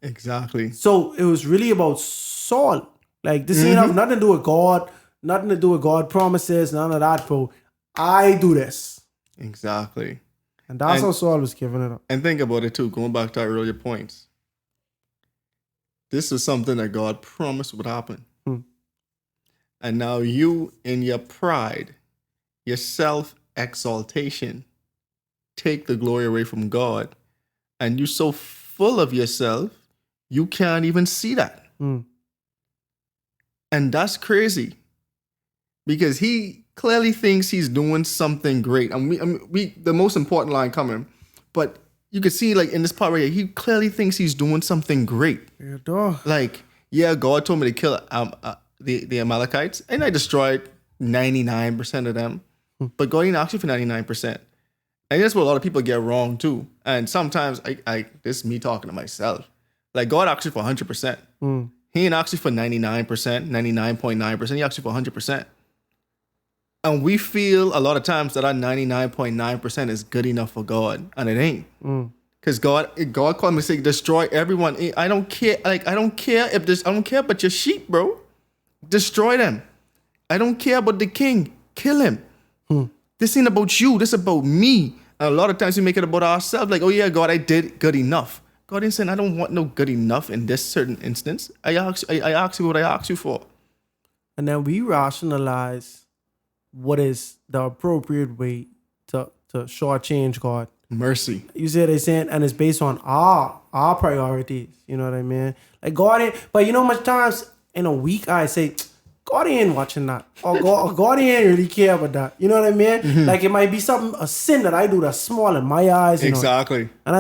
Exactly. So it was really about Saul. Like this ain't have nothing to do with God, nothing to do with God promises, none of that, bro. I do this. Exactly. And that's how Saul was giving it up. And think about it too, going back to our earlier points. This is something that God promised would happen. And now you, in your pride, your self-exaltation, take the glory away from God. And you're so full of yourself, you can't even see that. And that's crazy. Because he clearly thinks he's doing something great. And we the most important line coming, but you can see like in this part right here, he clearly thinks he's doing something great. Yeah, dog. Like, yeah, God told me to kill the Amalekites, and I destroyed 99% of them. But God didn't ask you for 99%. And that's what a lot of people get wrong too. And sometimes this is me talking to myself. Like God asked you for 100%. He ain't asked you for 99%, 99.9%. He asked you for 100%. And we feel a lot of times that our 99.9% is good enough for God, and it ain't. Because God called me to say, destroy everyone. I don't care. Like I don't care about your sheep, bro. Destroy them. I don't care about the king. Kill him. This ain't about you. This is about me. And a lot of times we make it about ourselves. Like, oh yeah, God, I did good enough. God didn't say, I don't want no good enough in this certain instance. I asked you what I asked you for. And then we rationalize what is the appropriate way to shortchange God. Mercy. You see what I'm saying? And it's based on our priorities. You know what I mean? Like God ain't, but you know much times in a week I say, God ain't watching that. Or God ain't really care about that. You know what I mean? Like it might be a sin that I do that's small in my eyes. You Exactly. know? And I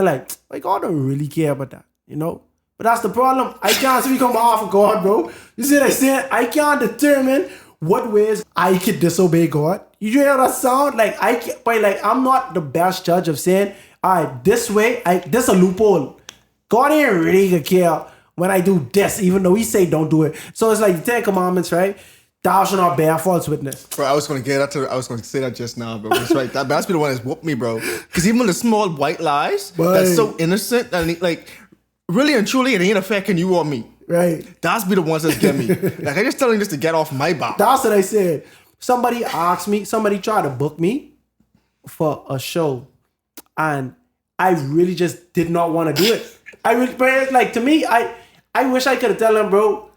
like God don't really care about that. You know? But that's the problem. I can't speak on behalf of God, bro. You see what I'm saying? I can't determine what ways I could disobey God. You hear that sound? Like I'm not the best judge of saying, all right, this way, this a loophole. God ain't really gonna care when I do this, even though he say don't do it. So it's like the 10 Commandments, right? Thou shalt not bear false witness. Bro, I was going to say that just now, bro. That's right. That's be the one that's whooped me, bro. Because even the small white lies, that's so innocent, and like, really and truly, it ain't affecting you or me. Right. That's be the ones that get me. Like, I just telling this to get off my back. That's what I said. Somebody tried to book me for a show, and I really just did not want to do it. To me, I wish I could have told them, bro,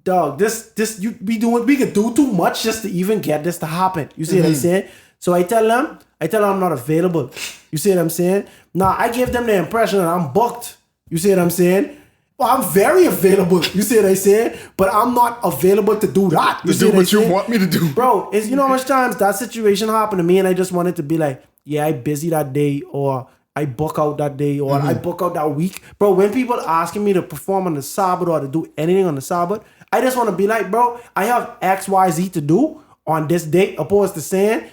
dog, we could do too much just to even get this to happen. You see what I'm saying? So I tell them I'm not available. You see what I'm saying? Now I give them the impression that I'm booked. You see what I'm saying? Well, I'm very available. You see what I'm saying? But I'm not available to do that. To do what you want me to do. Bro, you know how much times that situation happened to me and I just wanted to be like, yeah, I busy that day, or I book out that day, or I book out that week. Bro, when people asking me to perform on the Sabbath or to do anything on the Sabbath, I just want to be like, bro, I have X, Y, Z to do on this day, opposed to saying,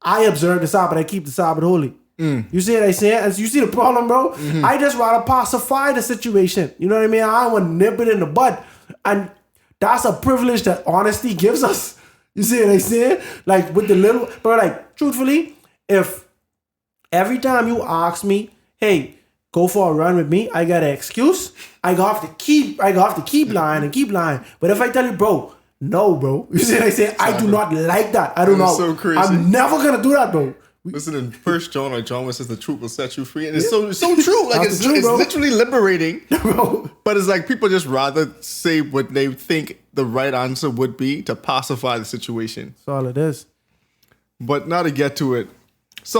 I observe the Sabbath, I keep the Sabbath holy. You see what I'm saying? And you see the problem, bro? I just rather pacify the situation. You know what I mean? I don't want to nip it in the bud. And that's a privilege that honesty gives us. You see what I'm saying? Like with the little, bro, like truthfully, if every time you ask me, hey, go for a run with me, I got an excuse, I have to keep lying and keep lying. But if I tell you, bro, no, bro, you see what I say? I do not like that. I don't know. So crazy. I'm never gonna do that, bro. Listen, in 1 John, like John says, the truth will set you free, and it's so true. Like it's bro. literally liberating. Bro. But it's like people just rather say what they think the right answer would be to pacify the situation. That's all it is. But now to get to it, to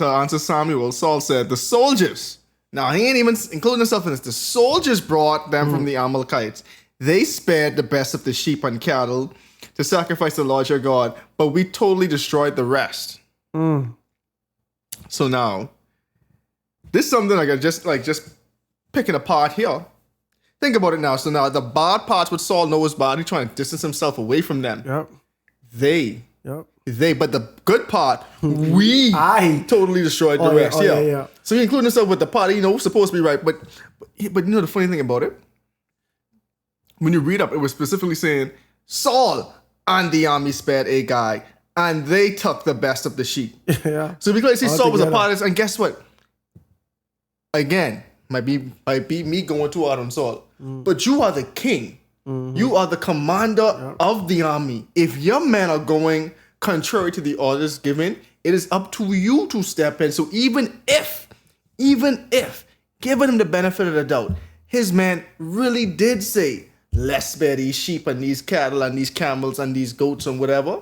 answer Samuel, Saul said, the soldiers, now he ain't even including himself in this, the soldiers brought them from the Amalekites. They spared the best of the sheep and cattle to sacrifice the Lord your God, but we totally destroyed the rest. So now, this is something I just picking apart here. Think about it now. So now the bad parts with Saul know is bad. He's trying to distance himself away from them. Yep. But the good part, we totally destroyed the rest. Yeah. So he included himself with the part, supposed to be right. But the funny thing about it, when you read up, it was specifically saying Saul and the army spared a guy, and they took the best of the sheep. Yeah. So because Saul was a part of this, and guess what? Again, might be me going too hard on Saul, but you are the king. You are the commander of the army. If your men are going contrary to the orders given, it is up to you to step in. So even if, giving him the benefit of the doubt, his man really did say, let's spare these sheep and these cattle and these camels and these goats and whatever,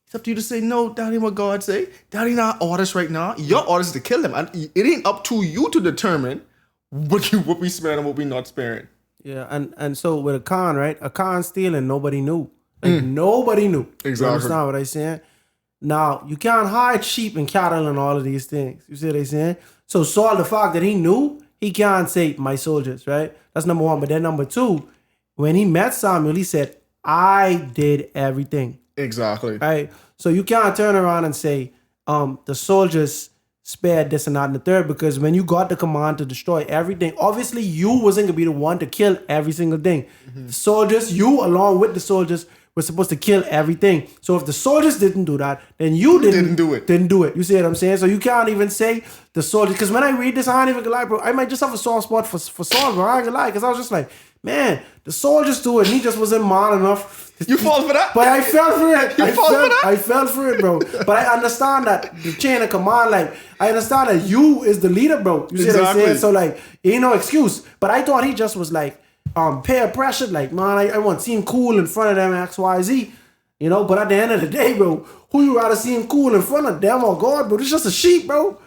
it's up to you to say, no, that ain't what God say. That ain't our orders right now. Your orders is to kill them. And it ain't up to you to determine what we sparing and what we not sparing. Yeah, and so with a con, right? A con stealing, nobody knew. Nobody knew. Exactly. You understand what I'm saying? Now, you can't hide sheep and cattle and all of these things. You see what I'm saying? So Saul, the fact that he knew, he can't say, my soldiers, right? That's number one. But then number two, when he met Samuel, he said, I did everything. Exactly. Right? So you can't turn around and say, the soldiers spared this and that and the third, because when you got the command to destroy everything, obviously you wasn't going to be the one to kill every single thing. The soldiers, you along with the soldiers, were supposed to kill everything. So if the soldiers didn't do that, then you didn't do it. You see what I'm saying? So you can't even say the soldiers, because when I read this, I ain't even gonna lie, bro. I might just have a soft spot for Saul, bro. I ain't gonna lie, because I was just like, man, the soldiers do it, and he just wasn't man enough. You fall for that? But I fell for it. I fell for it, bro. But I understand that the chain of command, like, I understand that you is the leader, bro. You see what I'm saying? So, like, ain't no excuse. But I thought he just was like, peer pressure, like, man, I want to seem cool in front of them, XYZ. But at the end of the day, bro, who you rather seem cool in front of them or God, bro? It's just a sheep, bro.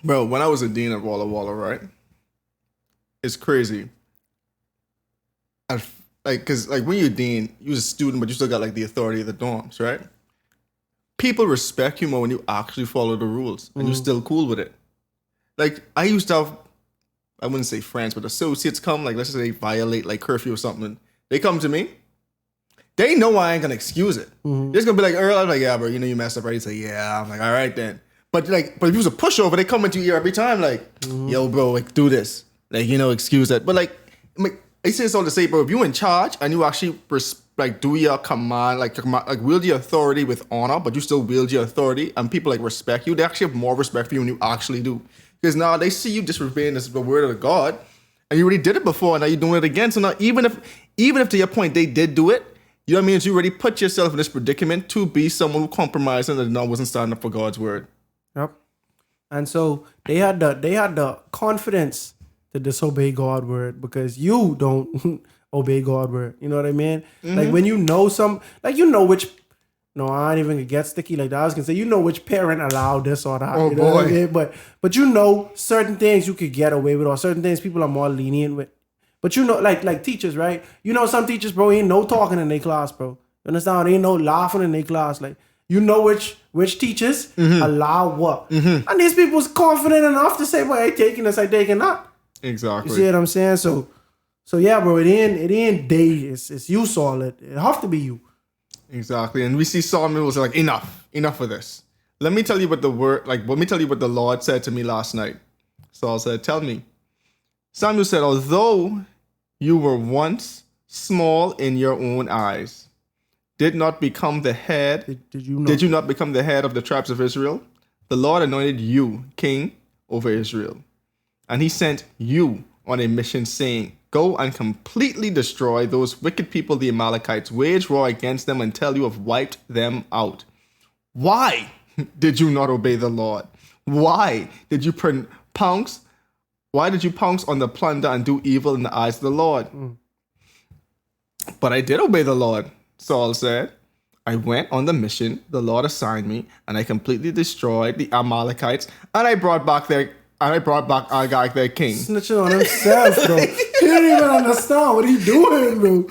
Bro, when I was a dean at Walla Walla, right? It's crazy. Because when you're a dean, you're a student, but you still got, like, the authority of the dorms, right? People respect you more when you actually follow the rules, and you're still cool with it. Like, I used to have, I wouldn't say friends, but associates come, like, let's say they violate, like, curfew or something. They come to me. They know I ain't going to excuse it. They're just going to be like, Earl, I'm like, yeah, bro, you messed up, right? He say, yeah. I'm like, all right, then. But if it was a pushover, they come into your ear every time, like, yo, bro, like, do this. Like, excuse that. But, like, I say this all to say, bro, if you're in charge and you actually, do your command, like wield your authority with honor, but you still wield your authority, and people, like, respect you, they actually have more respect for you when you actually do. Because now they see you disobeying the word of God, and you already did it before, and now you're doing it again. So now, even if to your point they did do it, you know what I mean? So you already put yourself in this predicament to be someone who compromised and wasn't standing up for God's word. Yep. And so they had the confidence to disobey God's word because you don't obey God's word. You know what I mean? Like when you know which. No, I ain't even gonna get sticky like that. I was gonna say, which parent allowed this or that. Oh, you know what I mean? But certain things you could get away with, or certain things people are more lenient with. But like teachers, right? Some teachers, bro, ain't no talking in their class, bro. You understand? Ain't no laughing in their class. Like, which teachers allow what. And these people's confident enough to say, well, I taking this, I taking that. Exactly. You see what I'm saying? So yeah, bro, it ain't they. It's you, Saul. It have to be you. Exactly. And we see Samuel was like, enough of this. Let me tell you what the Lord said to me last night. Saul said, tell me. Samuel said, although you were once small in your own eyes, did not become the head. Did you not become the head of the tribes of Israel? The Lord anointed you king over Israel. And he sent you on a mission saying, go and completely destroy those wicked people, the Amalekites. Wage war against them until you have wiped them out. Why did you not obey the Lord? Why did you pounce on the plunder and do evil in the eyes of the Lord? But I did obey the Lord, Saul said. I went on the mission the Lord assigned me, and I completely destroyed the Amalekites, and I brought back Agag, their king. Snitching on himself, bro. He didn't even understand what he doing, bro.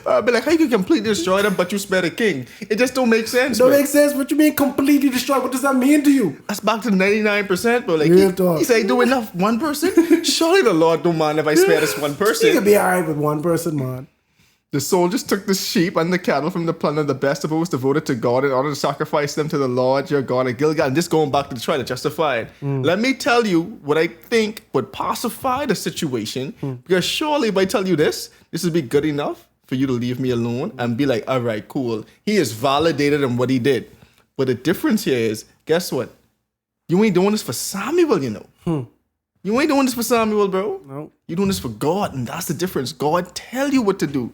But like, how you can completely destroy them, but you spare the king? It just don't make sense. Don't bro. make sense. What you mean completely destroyed? What does that mean to you? That's back to 99%, bro. Like, Real talk. he said, do enough one person? Surely the Lord don't mind if I spare this one You person. can be alright with one person, man. The soldiers took the sheep and the cattle from the plunder, the best of what was devoted to God, in order to sacrifice them to the Lord your God at Gilgal. And just going back to the trial to justify it. Let me tell you what I think would pacify the situation. Because surely if I tell you this would be good enough for you to leave me alone and be like, all right, cool. He is validated in what he did. But the difference here is, guess what? You ain't doing this for Samuel, you know. You ain't doing this for Samuel, bro. No. You're doing this for God, and that's the difference. God tell you what to do.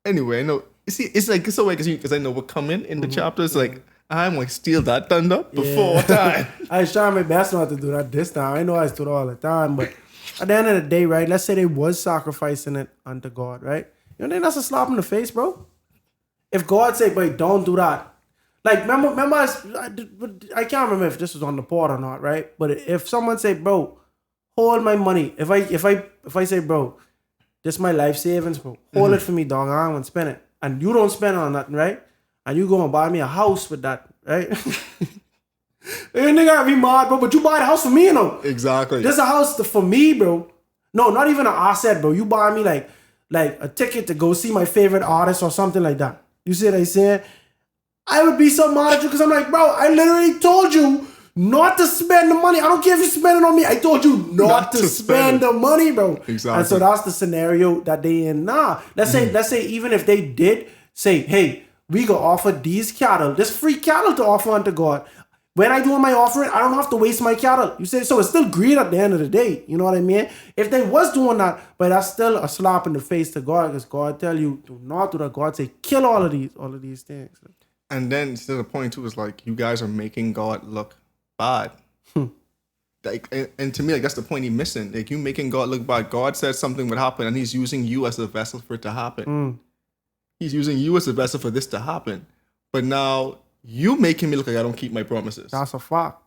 Anyway, I know. You see, it's like, it's so weird because I know we're coming in the chapter. It's like, I'm going to steal that thunder before time. I was trying my best not to do that this time. I know I do it all the time, but at the end of the day, right? Let's say they was sacrificing it unto God, right? You know, that's a slap in the face, bro. If God say, "Wait, don't do that," like remember, I can't remember if this was on the pod or not, right? But if someone say, "Bro, hold my money," if I say, "Bro, this is my life savings, bro. Hold it for me, dog. I don't want to spend it." And you don't spend it on nothing, right? And you go and buy me a house with that, right? You nigga got me mad, bro. But you buy the house for me, you know. Exactly. This is a house for me, bro. No, not even an asset, bro. You buy me like a ticket to go see my favorite artist or something like that. You see what I'm saying? I would be so mad at you because I'm like, bro, I literally told you not to spend the money. I don't care if you spend it on me. I told you not to spend the money, bro. Exactly. And so that's the scenario that they in now. Let's say even if they did say, hey, we go offer these cattle, this free cattle to offer unto God. When I do my offering, I don't have to waste my cattle. You say, so it's still greed at the end of the day. You know what I mean? If they was doing that, but that's still a slap in the face to God, because God tell you do not do that. God say, kill all of these things. And then to the point too is like, you guys are making God look bad. Like, and to me, like, that's the point he's missing. Like, you making God look bad. God said something would happen, and he's using you as a vessel for it to happen. He's using you as a vessel for this to happen. But now you making me look like I don't keep my promises. That's a fact.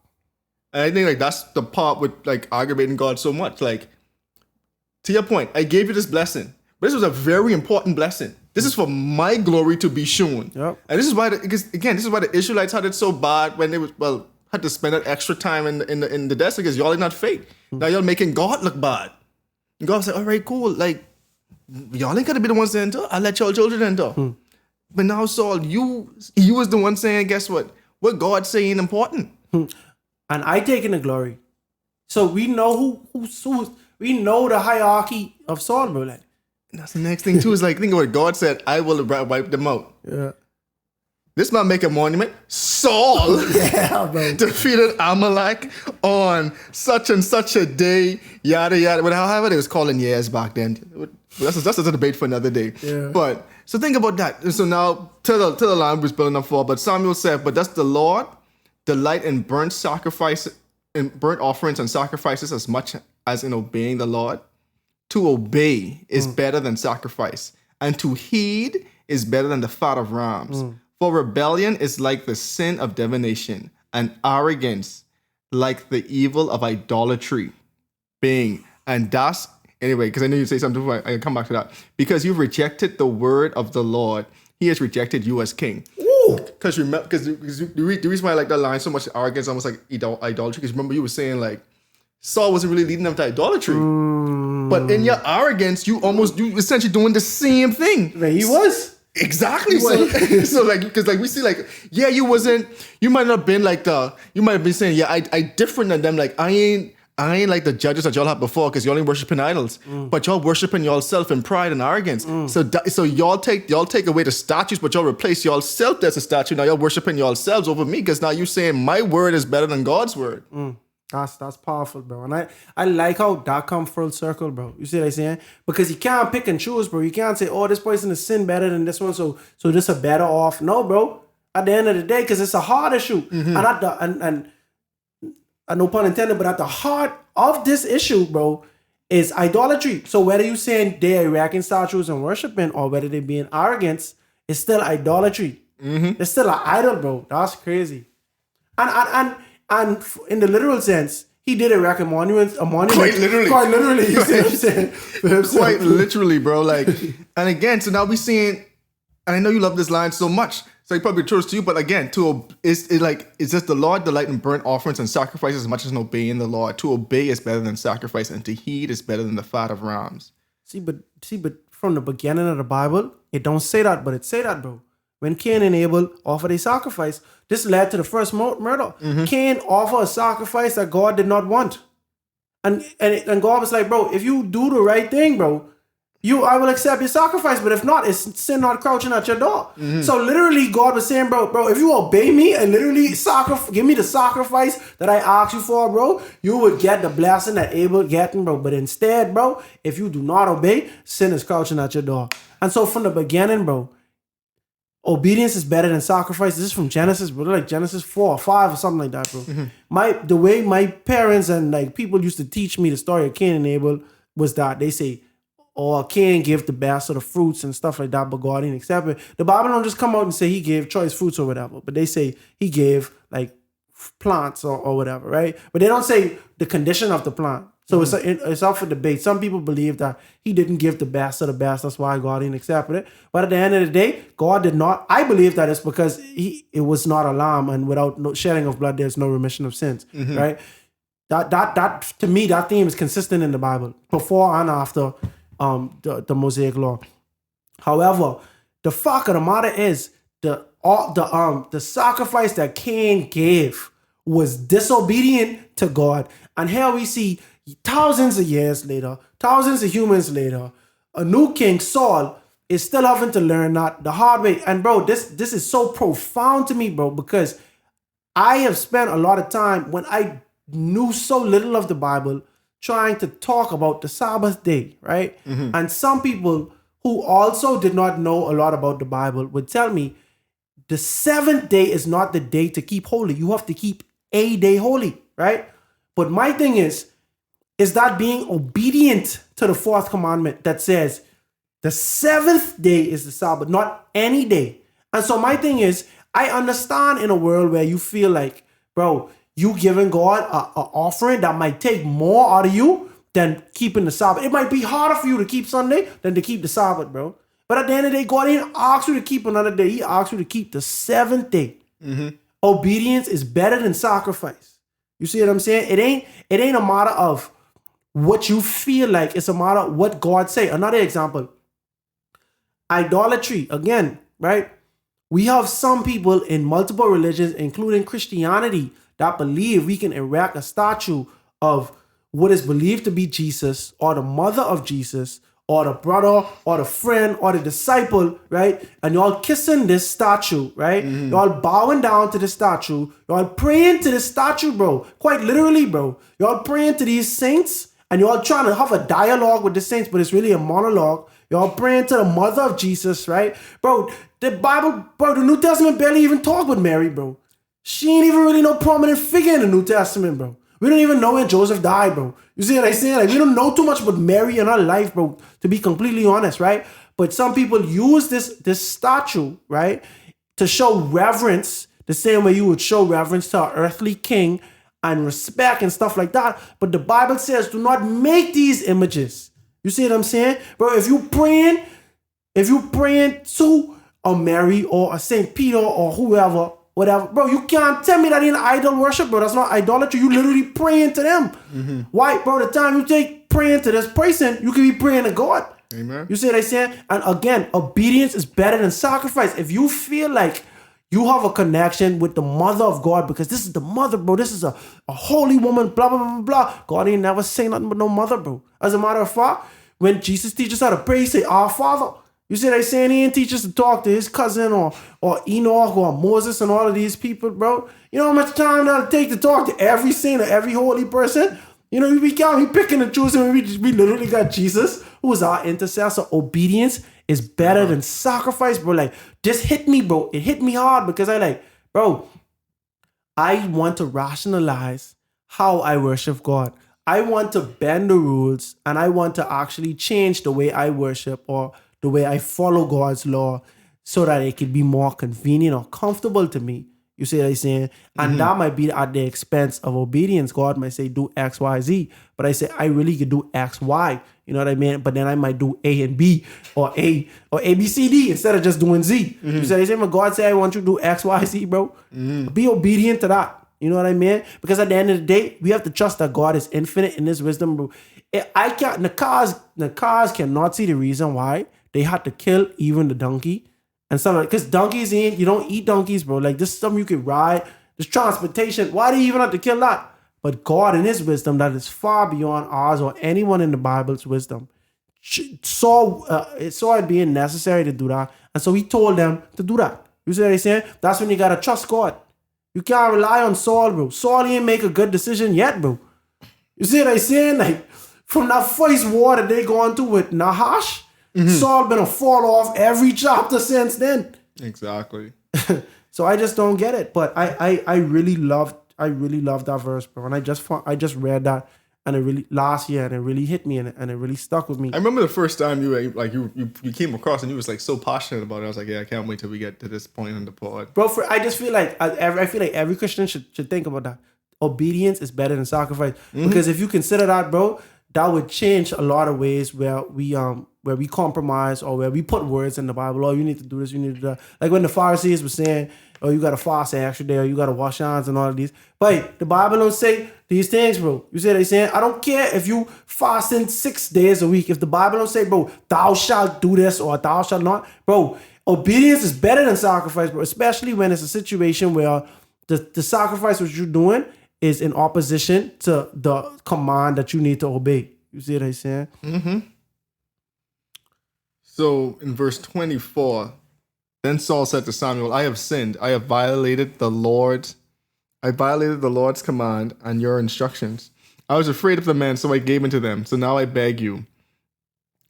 And I think like that's the part with like aggravating God so much. Like, to your point, I gave you this blessing, but this was a very important blessing. This is for my glory to be shown. Yep. And this is why, this is why the Israelites had it so bad when they had to spend that extra time in the desert, because y'all are not faith. Now y'all making God look bad. And God said, all right, cool. Like, y'all ain't got to be the ones to enter. I'll let y'all children enter. But now, Saul, you was the one saying, guess what? What God saying ain't important. And I taking the glory. So we know who we know the hierarchy of Saul, bro. Like, And that's the next thing too, is like, think of what God said, I will wipe them out. yeah. This man make a monument. Saul Yeah, bro. defeated Amalek on such and such a day, yada yada. But however they was calling years back then. That's a debate for another day. Yeah. But so think about that. And so now till the line was building up for. But Samuel said, but does the Lord delight in burnt offerings and sacrifices as much as in obeying the Lord? To obey is better than sacrifice, and to heed is better than the fat of rams. For rebellion is like the sin of divination, and arrogance like the evil of idolatry. And that's, anyway, because I knew you'd say something before I come back to that. Because you've rejected the word of the Lord, he has rejected you as king. Because the reason why I like that line so much, arrogance, almost like idolatry, because remember you were saying like, Saul wasn't really leading them to idolatry. But in your arrogance, you essentially doing the same thing. He was. Exactly. So like, because like we see like, yeah, you might not have been like you might have been saying, yeah, I different than them. Like I ain't like the judges that y'all had before, because y'all ain't worshiping idols, but y'all worshiping yourself in pride and arrogance. So y'all take away the statues, but y'all replace yourself as a statue. Now y'all worshiping yourselves over me, because now you saying my word is better than God's word. That's powerful, bro. And I like how that come full circle, bro. You see what I'm saying? Because you can't pick and choose, bro. You can't say, oh, this person is sin better than this one, so this are better off. No, bro. At the end of the day, because it's a hard issue. And no pun intended, but at the heart of this issue, bro, is idolatry. So whether you saying they are erecting statues and worshiping, or whether they being arrogant, it's still idolatry. It's still an idol, bro. That's crazy. And in the literal sense, he did erect a monument. Quite literally. You see what I'm saying? For himself. Quite literally, bro. Like, and again, so now we seeing, and I know you love this line so much, so it probably chose to you, but again, is just the Lord delight in burnt offerings and sacrifices as much as in obeying the Lord. To obey is better than sacrifice, and to heed is better than the fat of rams. See, but from the beginning of the Bible, it don't say that, but it say that, bro. When Cain and Abel offered a sacrifice, this led to the first murder. Cain offered a sacrifice that God did not want. And God was like, bro, if you do the right thing, bro, I will accept your sacrifice. But if not, it's sin not crouching at your door. So literally God was saying, bro, if you obey me and literally give me the sacrifice that I asked you for, bro, you would get the blessing that Abel getting, bro. But instead, bro, if you do not obey, sin is crouching at your door. And so from the beginning, bro, obedience is better than sacrifice. This is from Genesis, bro. Like Genesis 4 or 5 or something like that, bro. The way my parents and like people used to teach me the story of Cain and Abel was that they say, Cain gave the best of the fruits and stuff like that, but God didn't accept it. The Bible don't just come out and say he gave choice fruits or whatever, but they say he gave like plants or whatever, right? But they don't say the condition of the plant. So it's up for debate. Some people believe that he didn't give the best of the best. That's why God didn't accept it. But at the end of the day, God did not. I believe that it's because it was not a lamb, and without no shedding of blood, there's no remission of sins, right? That to me, that theme is consistent in the Bible, before and after the Mosaic law. However, the fact of the matter is the sacrifice that Cain gave was disobedient to God. And here we see thousands of years later, thousands of humans later, a new king, Saul, is still having to learn that the hard way. And bro, this is so profound to me, bro, because I have spent a lot of time when I knew so little of the Bible trying to talk about the Sabbath day, right? And some people who also did not know a lot about the Bible would tell me the seventh day is not the day to keep holy. You have to keep a day holy, right? But my thing is that being obedient to the fourth commandment that says the seventh day is the Sabbath, not any day. And so my thing is, I understand in a world where you feel like, bro, you giving God an offering that might take more out of you than keeping the Sabbath. It might be harder for you to keep Sunday than to keep the Sabbath, bro. But at the end of the day, God didn't ask you to keep another day. He asked you to keep the seventh day. Obedience is better than sacrifice. You see what I'm saying? It ain't a matter of what you feel like. It's a matter of what God say. Another example, idolatry. Again, right? We have some people in multiple religions, including Christianity, that believe we can erect a statue of what is believed to be Jesus or the mother of Jesus or the brother or the friend or the disciple, right? And y'all kissing this statue, right? Y'all bowing down to the statue. Y'all praying to the statue, bro. Quite literally, bro. Y'all praying to these saints and y'all trying to have a dialogue with the saints, but it's really a monologue. Y'all praying to the mother of Jesus, right? Bro, the Bible, bro, the New Testament barely even talk with Mary, bro. She ain't even really no prominent figure in the New Testament, bro. We don't even know when Joseph died, bro. You see what I'm saying? Like, we don't know too much about Mary and her life, bro, to be completely honest, right? But some people use this statue, right, to show reverence the same way you would show reverence to an earthly king and respect and stuff like that. But the Bible says, do not make these images. You see what I'm saying? Bro, if you praying to a Mary or a Saint Peter or whoever, whatever, bro, you can't tell me that ain't idol worship, bro. That's not idolatry. You literally praying to them. Why, bro? The time you take praying to this person, you can be praying to God. Amen. You see what I'm saying? And again, obedience is better than sacrifice. If you feel like you have a connection with the mother of God, because this is the mother, bro. This is a holy woman, blah, blah, blah, blah. God ain't never say nothing but no mother, bro. As a matter of fact, when Jesus teaches how to pray, he say, Our Father. You see what I'm saying? He didn't teach us to talk to his cousin or Enoch or Moses and all of these people, bro. You know how much time that'll take to talk to every saint or every holy person? You know, we can't be picking and choosing. We literally got Jesus, who is our intercessor. Obedience is better than sacrifice, bro. Like, this hit me, bro. It hit me hard because I want to rationalize how I worship God. I want to bend the rules and I want to actually change the way I worship or the way I follow God's law so that it can be more convenient or comfortable to me. You see what I'm saying? And that might be at the expense of obedience. God might say, do X, Y, Z. But I say, I really could do X, Y. You know what I mean? But then I might do A and B or A, B, C, D instead of just doing Z. You see what I'm saying? When God say, I want you to do X, Y, Z, bro. Be obedient to that. You know what I mean? Because at the end of the day, we have to trust that God is infinite in his wisdom, bro. Nakhaz cannot see the reason why they had to kill even the donkey. And something like, because donkeys you don't eat donkeys, bro. Like, this is something you can ride. This transportation. Why do you even have to kill that? But God in his wisdom that is far beyond ours or anyone in the Bible's wisdom saw it being necessary to do that. And so he told them to do that. You see what I'm saying? That's when you got to trust God. You can't rely on Saul, bro. Saul ain't make a good decision yet, bro. You see what I'm saying? Like, from that first war that they gone to with Nakhaz, Saul been a fall off every chapter since then. Exactly. So I just don't get it. But I really loved that verse, bro. And I just read that and it really last year and it really hit me and it really stuck with me. I remember the first time you came across and you was like so passionate about it. I was like, yeah, I can't wait till we get to this point in the pod. Bro, I just feel like every Christian should think about that. Obedience is better than sacrifice. Because if you consider that, bro, that would change a lot of ways where we compromise or where we put words in the Bible. Oh, you need to do this, you need to do that. Like when the Pharisees were saying, oh, you got to fast an extra day or you got to wash hands and all of these. But the Bible don't say these things, bro. You see what they saying? I don't care if you fasting 6 days a week. If the Bible don't say, bro, thou shalt do this or thou shalt not. Bro, obedience is better than sacrifice, bro. Especially when it's a situation where the sacrifice what you're doing is in opposition to the command that you need to obey. You see what I'm saying? So in verse 24, then Saul said to Samuel, I have sinned. I have violated the Lord's command and your instructions. I was afraid of the men, so I gave in to them. So now I beg you,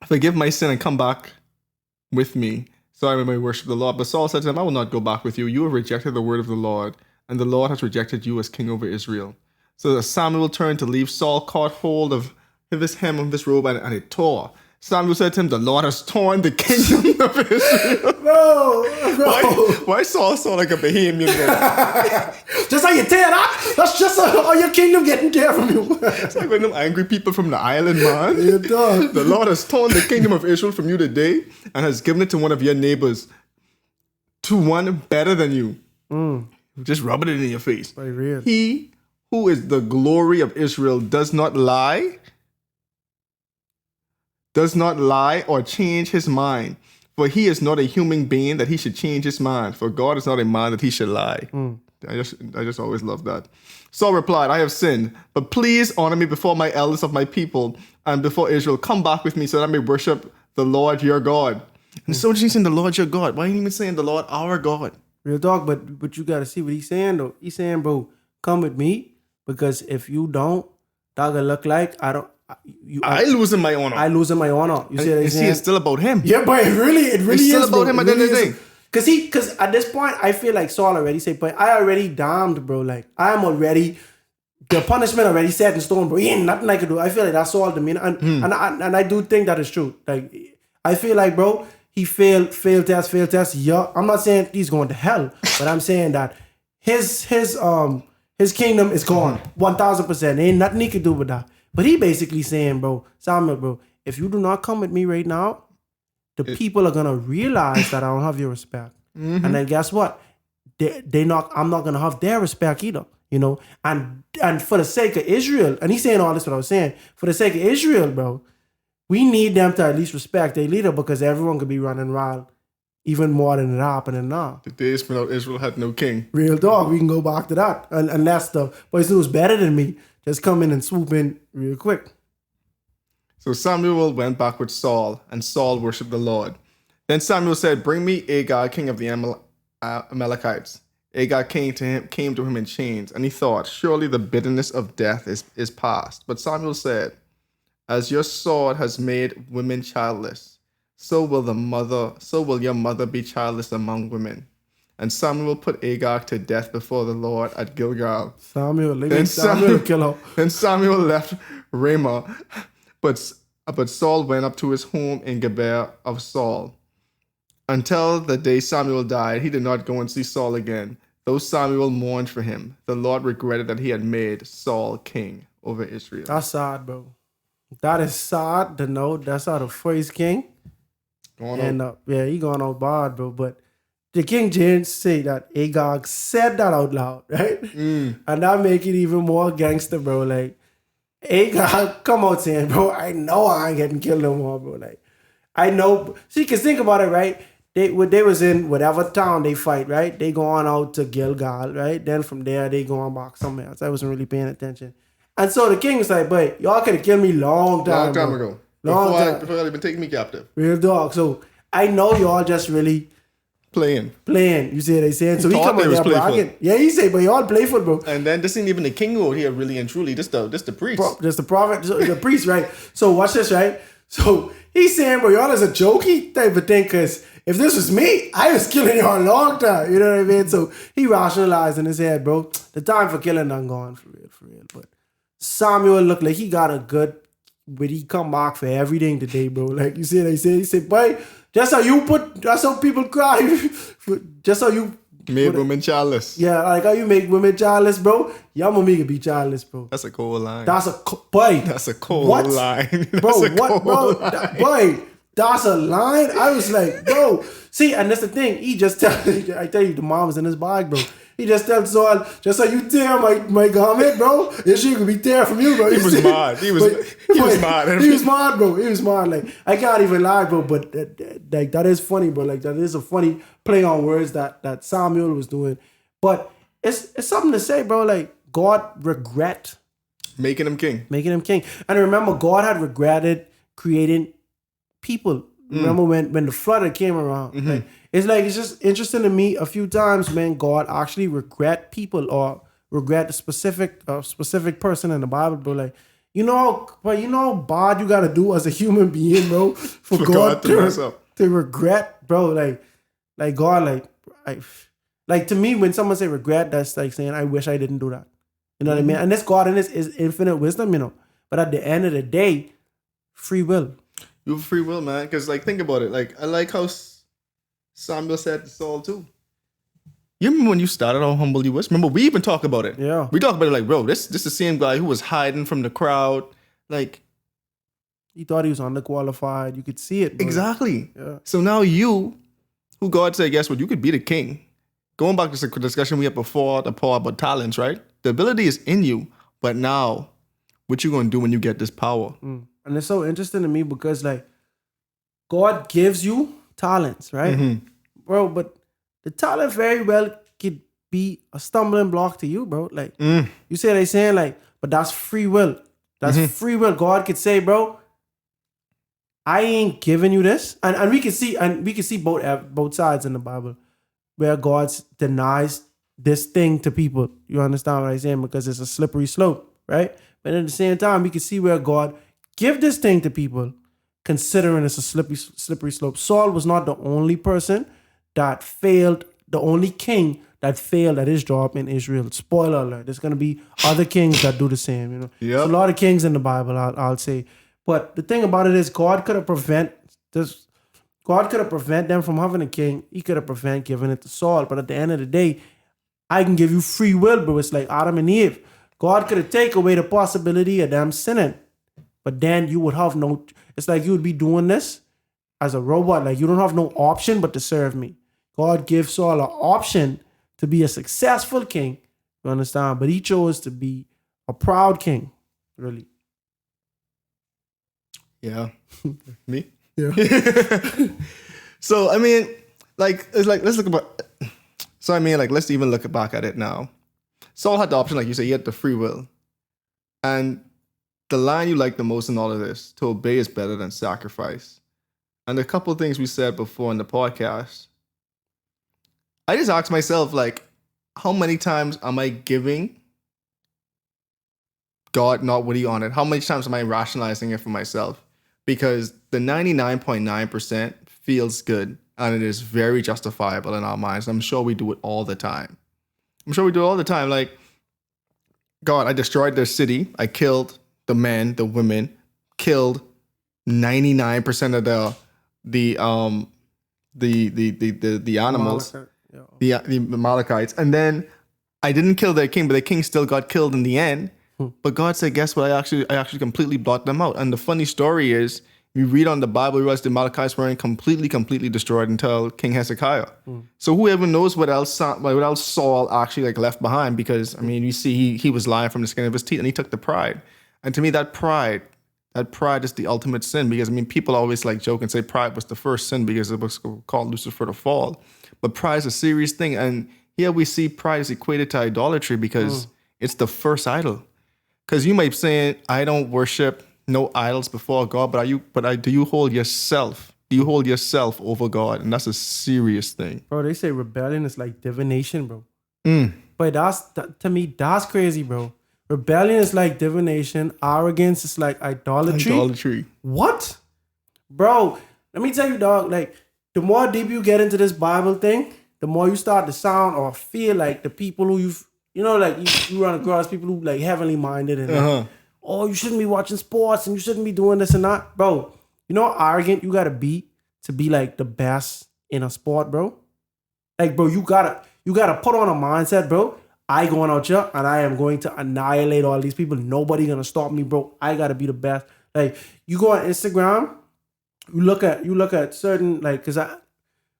forgive my sin and come back with me, so I may worship the Lord. But Saul said to him, I will not go back with you. You have rejected the word of the Lord, and the Lord has rejected you as king over Israel. So as Samuel turned to leave, Saul caught hold of his hem of his robe and it tore. Samuel said to him, the Lord has torn the kingdom of Israel. Bro. Why Saul sound like a Bahamian man? Just how you tear that? That's just how your kingdom getting tear from you. It's like when them angry people from the island, man. Yeah, dog. The Lord has torn the kingdom of Israel from you today and has given it to one of your neighbors, to one better than you. Just rubbing it in your face. Very real. He who is the glory of Israel does not lie or change his mind. For he is not a human being that he should change his mind. For God is not a man that he should lie. I just always love that. Saul replied, I have sinned, but please honor me before my elders of my people and before Israel. Come back with me so that I may worship the Lord your God. And so he's saying the Lord your God. Why ain't he even saying the Lord our God? Real talk, but you gotta see what he's saying though. He's saying, bro, come with me, because if you don't, that gonna look like I losing my honor. I losing my honor. You see what I'm saying? It's still about him. Yeah, but it really it's is still about him at the end of the day. Because at this point, I feel like Saul already said, but I already damned, bro. Like, I am already, the punishment already set in stone, bro. Ain't nothing I can do. I feel like that's Saul demeanor. And I do think that is true. Like, I feel like, bro, he failed test. Yeah, I'm not saying he's going to hell, but I'm saying that his kingdom is gone, 1,000%. Ain't nothing he can do with that. But he basically saying, bro, Samuel, bro, if you do not come with me right now, the people are gonna realize that I don't have your respect, and then guess what? I'm not gonna have their respect either, you know. And for the sake of Israel, and he's saying all this what I was saying, for the sake of Israel, bro, we need them to at least respect their leader, because everyone could be running wild, even more than it happening now. The days when Israel had no king. Real dog, we can go back to that, unless the person who's better than me just come in and swoop in real quick. So Samuel went back with Saul, and Saul worshipped the Lord. Then Samuel said, bring me Agag, king of the Amalekites. Agag came to him in chains, and he thought, surely the bitterness of death is past. But Samuel said, as your sword has made women childless, so will your mother be childless among women. And Samuel put Agag to death before the Lord at Gilgal. Samuel, they Then made Samuel kill her. Then Samuel left Ramah, but Saul went up to his home in Gibeah of Saul. Until the day Samuel died, he did not go and see Saul again. Though Samuel mourned for him, the Lord regretted that he had made Saul king over Israel. That's sad, bro. That is sad to know. That's how the first king. Going out. He going out bad, bro. But the King James say that Agag said that out loud, right? And that make it even more gangster, bro. Like, Agag come out saying, bro, I know I ain't getting killed no more, bro. Like, I know. See, because think about it, right? They was in whatever town they fight, right? They going out to Gilgal, right? Then from there, they going back somewhere else. I wasn't really paying attention. And so the king was like, but y'all could have killed me long time ago. Before y'all even take me captive. Real dog. So I know y'all just really Playing. You see what they saying? So he Thought come they out was there bragging. Yeah, he say, but y'all playful, bro. And then this ain't even the king out here, really and truly. This the priest. Just the prophet, the priest, right? So watch this, right? So he's saying, bro, y'all is a jokey type of thing, because if this was me, I was killing y'all a long time. You know what I mean? So he rationalized in his head, bro, the time for killing done gone for real. But Samuel looked like he got a good, but he come back for everything today, bro. Like you see what I say? He said, boy, that's how people cry. Just how you made women childless. Yeah, like how you make women childless, bro. Y'all want me to be childless, bro. That's a cold line. That's a boy. That's a cold what? line. Bro, what, bro? Boy, that's a line. I was like, bro. See, and that's the thing. He just I tell you, the mom was in his bag, bro. He just tells Saul, just so you tear my garment, bro, and she could be tear from you, bro. He was mad. He was mad. He was mad, bro. He was mad. Like, I can't even lie, bro, but like that is funny, bro. Like, that is a funny play on words that Samuel was doing. But it's something to say, bro. Like, God regret making him king. And remember, God had regretted creating people. Remember when the flood came around? Like, it's just interesting to me a few times when God actually regret people or regret a specific person in the Bible, bro. Like, you know how bad you gotta do as a human being, bro, for God to regret, bro. Like God, like to me, when someone say regret, that's like saying I wish I didn't do that. You know what I mean? And this God in his infinite wisdom, you know. But at the end of the day, free will. You have free will, man. Because, like, think about it. Like, I like how Samuel said to Saul, too. You remember when you started how humble you was? Remember, we even talked about it. Yeah. We talked about it like, bro, this is the same guy who was hiding from the crowd. Like, he thought he was underqualified. You could see it, bro. Exactly. Yeah. So now you, who God said, guess what? You could be the king. Going back to the discussion we had before, the part about talents, right? The ability is in you. But now, what you going to do when you get this power? And it's so interesting to me because, like, God gives you talents, right? Bro, but the talent very well could be a stumbling block to you, bro. Like, you say they saying, like, but that's free will. That's free will. God could say, bro, I ain't giving you this. And we can see both sides in the Bible where God denies this thing to people. You understand what I'm saying? Because it's a slippery slope, right? But at the same time, we can see where God give this thing to people, considering it's a slippery slope. Saul was not the only person that failed, the only king that failed at his job in Israel. Spoiler alert, there's going to be other kings that do the same, you know. Yep. There's a lot of kings in the Bible, I'll say. But the thing about it is God could have prevented them from having a king. He could have prevented giving it to Saul. But at the end of the day, I can give you free will, bro. It's like Adam and Eve. God could have taken away the possibility of them sinning. But then you would have it's like you would be doing this as a robot. Like, you don't have no option but to serve me. God gives Saul an option to be a successful king. You understand? But he chose to be a proud king, really. Yeah. Me? Yeah. So, I mean, like, it's like, let's even look back at it now. Saul had the option, like you say, he had the free will. And the line you like the most in all of this, to obey is better than sacrifice. And a couple of things we said before in the podcast, I just asked myself, like, how many times am I giving God not what he wanted? How many times am I rationalizing it for myself? Because the 99.9% feels good. And it is very justifiable in our minds. I'm sure we do it all the time. Like, God, I destroyed their city. I killed the men, the women, killed 99% of the animals, the Amalekites. And then I didn't kill their king, but their king still got killed in the end. But God said, guess what? I actually completely blotted them out. And the funny story is, we read on the Bible, we realize the Amalekites weren't completely destroyed until King Hezekiah. So whoever knows what else Saul actually like left behind, because I mean, you see he was lying from the skin of his teeth, and he took the pride. And to me, that pride is the ultimate sin, because I mean, people always like joke and say pride was the first sin because it was called Lucifer to fall. But pride is a serious thing, and here we see pride is equated to idolatry because it's the first idol. Because you might be saying, I don't worship no idols before God, do you hold yourself? Do you hold yourself over God? And that's a serious thing. Bro, they say rebellion is like divination, bro. But to me, that's crazy, bro. Rebellion is like divination. Arrogance is like idolatry. What? Bro, let me tell you, dog, like, the more deep you get into this Bible thing, the more you start to sound or feel like the people who you run across people who like heavenly minded and like, oh, you shouldn't be watching sports and you shouldn't be doing this and that. Bro, you know how arrogant you gotta be to be like the best in a sport, bro? Like, bro, you gotta put on a mindset, bro. I going out here and I am going to annihilate all these people. Nobody gonna stop me, bro. I gotta be the best. Like, you go on Instagram, you look at certain, like, cause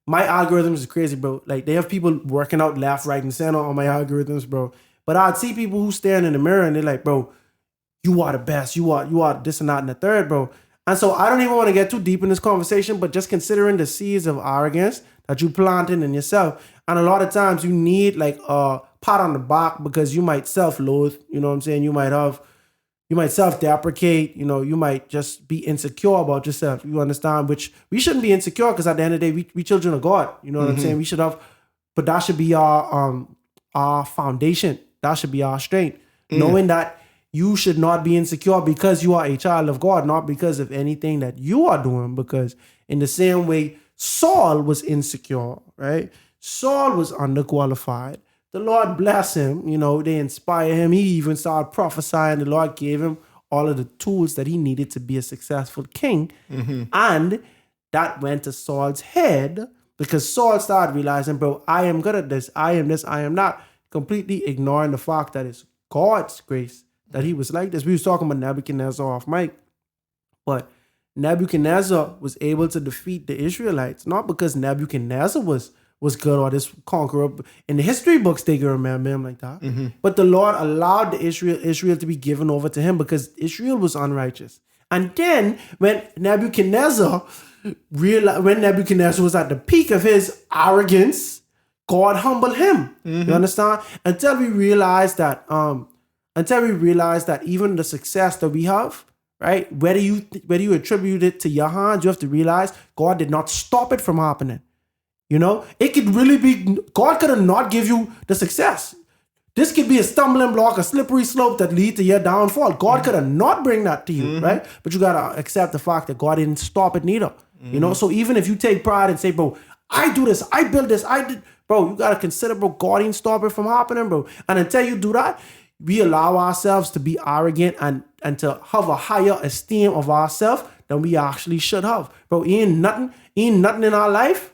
my algorithms is crazy, bro. Like, they have people working out left, right, and center on my algorithms, bro. But I'd see people who stand in the mirror and they're like, bro, you are the best. You are this and that and the third, bro. And so I don't even want to get too deep in this conversation, but just considering the seeds of arrogance that you planted in yourself. And a lot of times you need like a pat on the back because you might self-loathe, you know what I'm saying? You might self-deprecate, you might just be insecure about yourself. You understand? Which we shouldn't be insecure, because at the end of the day, we children of God. You know what I'm saying? We should have, but that should be our foundation. That should be our strength. Knowing that you should not be insecure because you are a child of God, not because of anything that you are doing. Because in the same way, Saul was insecure, right? Saul was underqualified. The Lord bless him. They inspire him. He even started prophesying. The Lord gave him all of the tools that he needed to be a successful king. And that went to Saul's head because Saul started realizing, bro, I am good at this. I am this. I am not. Completely ignoring the fact that it's God's grace that he was like this. We was talking about Nebuchadnezzar off mic. But Nebuchadnezzar was able to defeat the Israelites, not because Nebuchadnezzar was good or this conqueror. In the history books, they can remember him like that. But the Lord allowed the Israel to be given over to him because Israel was unrighteous. And then when Nebuchadnezzar was at the peak of his arrogance, God humbled him. You understand? Until we realize that even the success that we have, right? Whether you attribute it to your hands, you have to realize God did not stop it from happening. It could really be, God could have not give you the success. This could be a stumbling block, a slippery slope that lead to your downfall. God could have not bring that to you, right? But you gotta accept the fact that God didn't stop it neither. So even if you take pride and say, bro, I do this, I build this, bro, you gotta consider, bro, God didn't stop it from happening, bro. And until you do that, we allow ourselves to be arrogant and to have a higher esteem of ourselves than we actually should have. Bro, ain't nothing in our life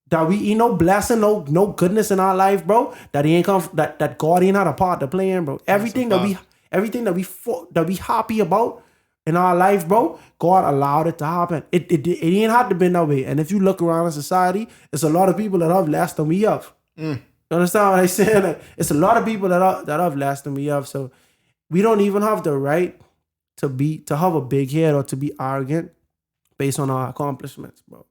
that we ain't no blessing, no goodness in our life, bro, that ain't come that God ain't had a part to play in, bro. Everything that we happy about in our life, bro, God allowed it to happen. It ain't had to be that way. And if you look around in society, it's a lot of people that have less than we have. You understand what I'm saying? Like, it's a lot of people that have less than we have. So we don't even have the right to have a big head or to be arrogant based on our accomplishments, bro.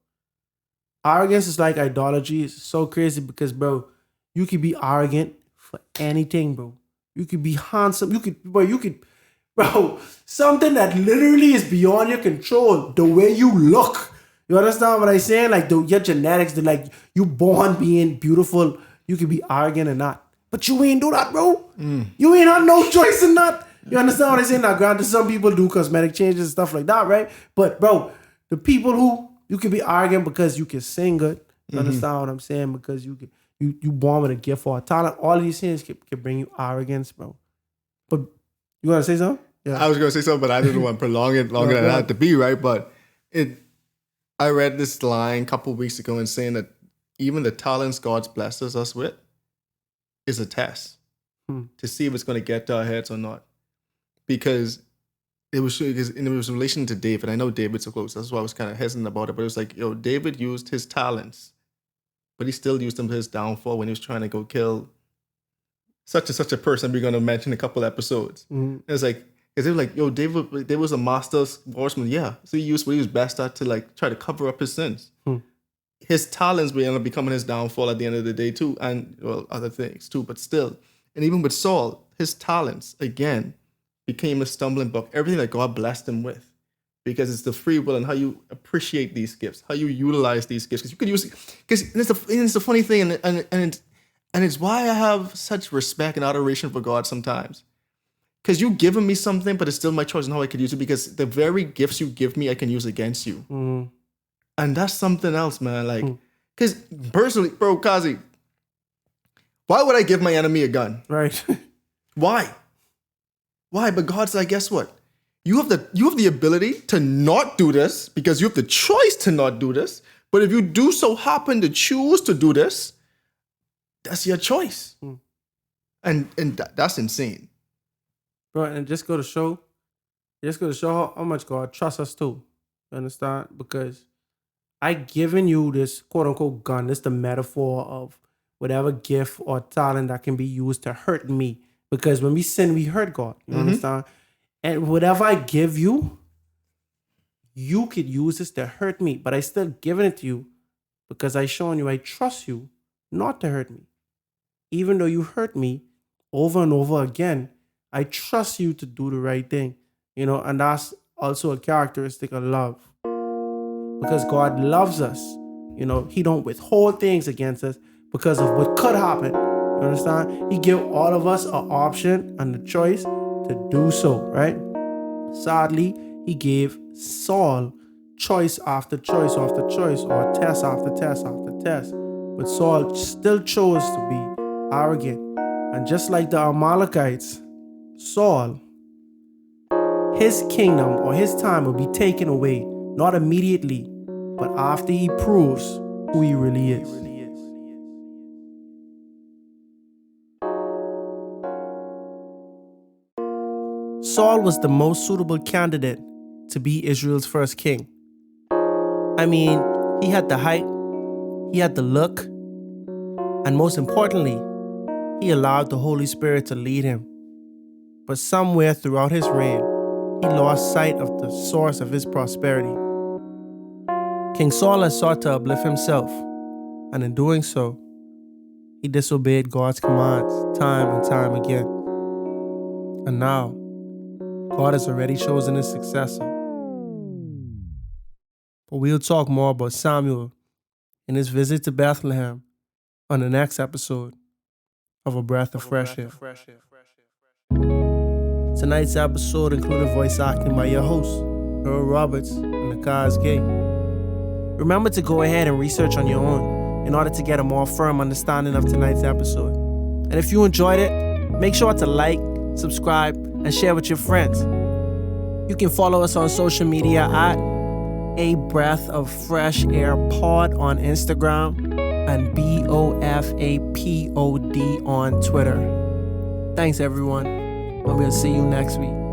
Arrogance is like idolatry. It's so crazy because, bro, you could be arrogant for anything, bro. You could be handsome. Bro, something that literally is beyond your control. The way you look. You understand what I'm saying? Like your genetics, like you born being beautiful. You could be arrogant or not. But you ain't do that, bro. You ain't had no choice in that. You understand what I'm saying? Now, granted, some people do cosmetic changes and stuff like that, right? But, bro, the people who You can be arrogant because you can sing good. You understand what I'm saying? Because you born with a gift or a talent. All of these things can bring you arrogance, bro. But you want to say something? Yeah. I was going to say something, but I didn't want to prolong it longer than it had to be, right? But I read this line a couple of weeks ago and saying that even the talents God blesses us with is a test to see if it's going to get to our heads or not. Because it was in relation to David. I know David's so close. That's why I was kind of hesitant about it. But it was like, David used his talents, but he still used them to his downfall when he was trying to go kill such a person we're going to mention in a couple episodes. It was like, because they were like, David was a master swordsman. Yeah. So he used what he was best at to like try to cover up his sins. His talents will end up becoming his downfall at the end of the day too. And other things too, but still. And even with Saul, his talents, again, became a stumbling block. Everything that God blessed him with. Because it's the free will and how you appreciate these gifts, how you utilize these gifts. Because you could use it. Because it's the funny thing, and it's why I have such respect and adoration for God sometimes. Because you've given me something, but it's still my choice on how I could use it. Because the very gifts you give me, I can use against you. And that's something else, man. Like, because personally, bro, Kazi, why would I give my enemy a gun? Right. Why? But God's like, guess what? You have the ability to not do this because you have the choice to not do this. But if you do so happen to choose to do this, that's your choice. And that's insane. Bro, and just go to show how much God trusts us too. You understand? Because I given you this quote unquote gun. This is the metaphor of whatever gift or talent that can be used to hurt me. Because when we sin, we hurt God. You understand? And whatever I give you, you could use this to hurt me. But I still giving it to you because I shown you I trust you not to hurt me. Even though you hurt me over and over again, I trust you to do the right thing. And that's also a characteristic of love. Because God loves us. He don't withhold things against us because of what could happen. You understand? He give all of us an option and the choice to do so, right? Sadly, he gave Saul choice after choice after choice, or test after test after test. But Saul still chose to be arrogant. And just like the Amalekites, Saul, his kingdom or his time will be taken away, not immediately, but after he proves who he really is. Saul was the most suitable candidate to be Israel's first king. I mean, he had the height, he had the look, and most importantly, he allowed the Holy Spirit to lead him. But somewhere throughout his reign, he lost sight of the source of his prosperity. King Saul had sought to uplift himself, and in doing so, he disobeyed God's commands time and time again. And now, God has already chosen his successor. But we'll talk more about Samuel and his visit to Bethlehem on the next episode of A Breath of Fresh Air. Tonight's episode included voice acting by your hosts, Earl Roberts and Nakhaz. Remember to go ahead and research on your own in order to get a more firm understanding of tonight's episode. And if you enjoyed it, make sure to like, subscribe, and share with your friends. You can follow us on social media at A Breath of Fresh Air Pod on Instagram and BOFAPOD on Twitter. Thanks everyone, and we'll see you next week.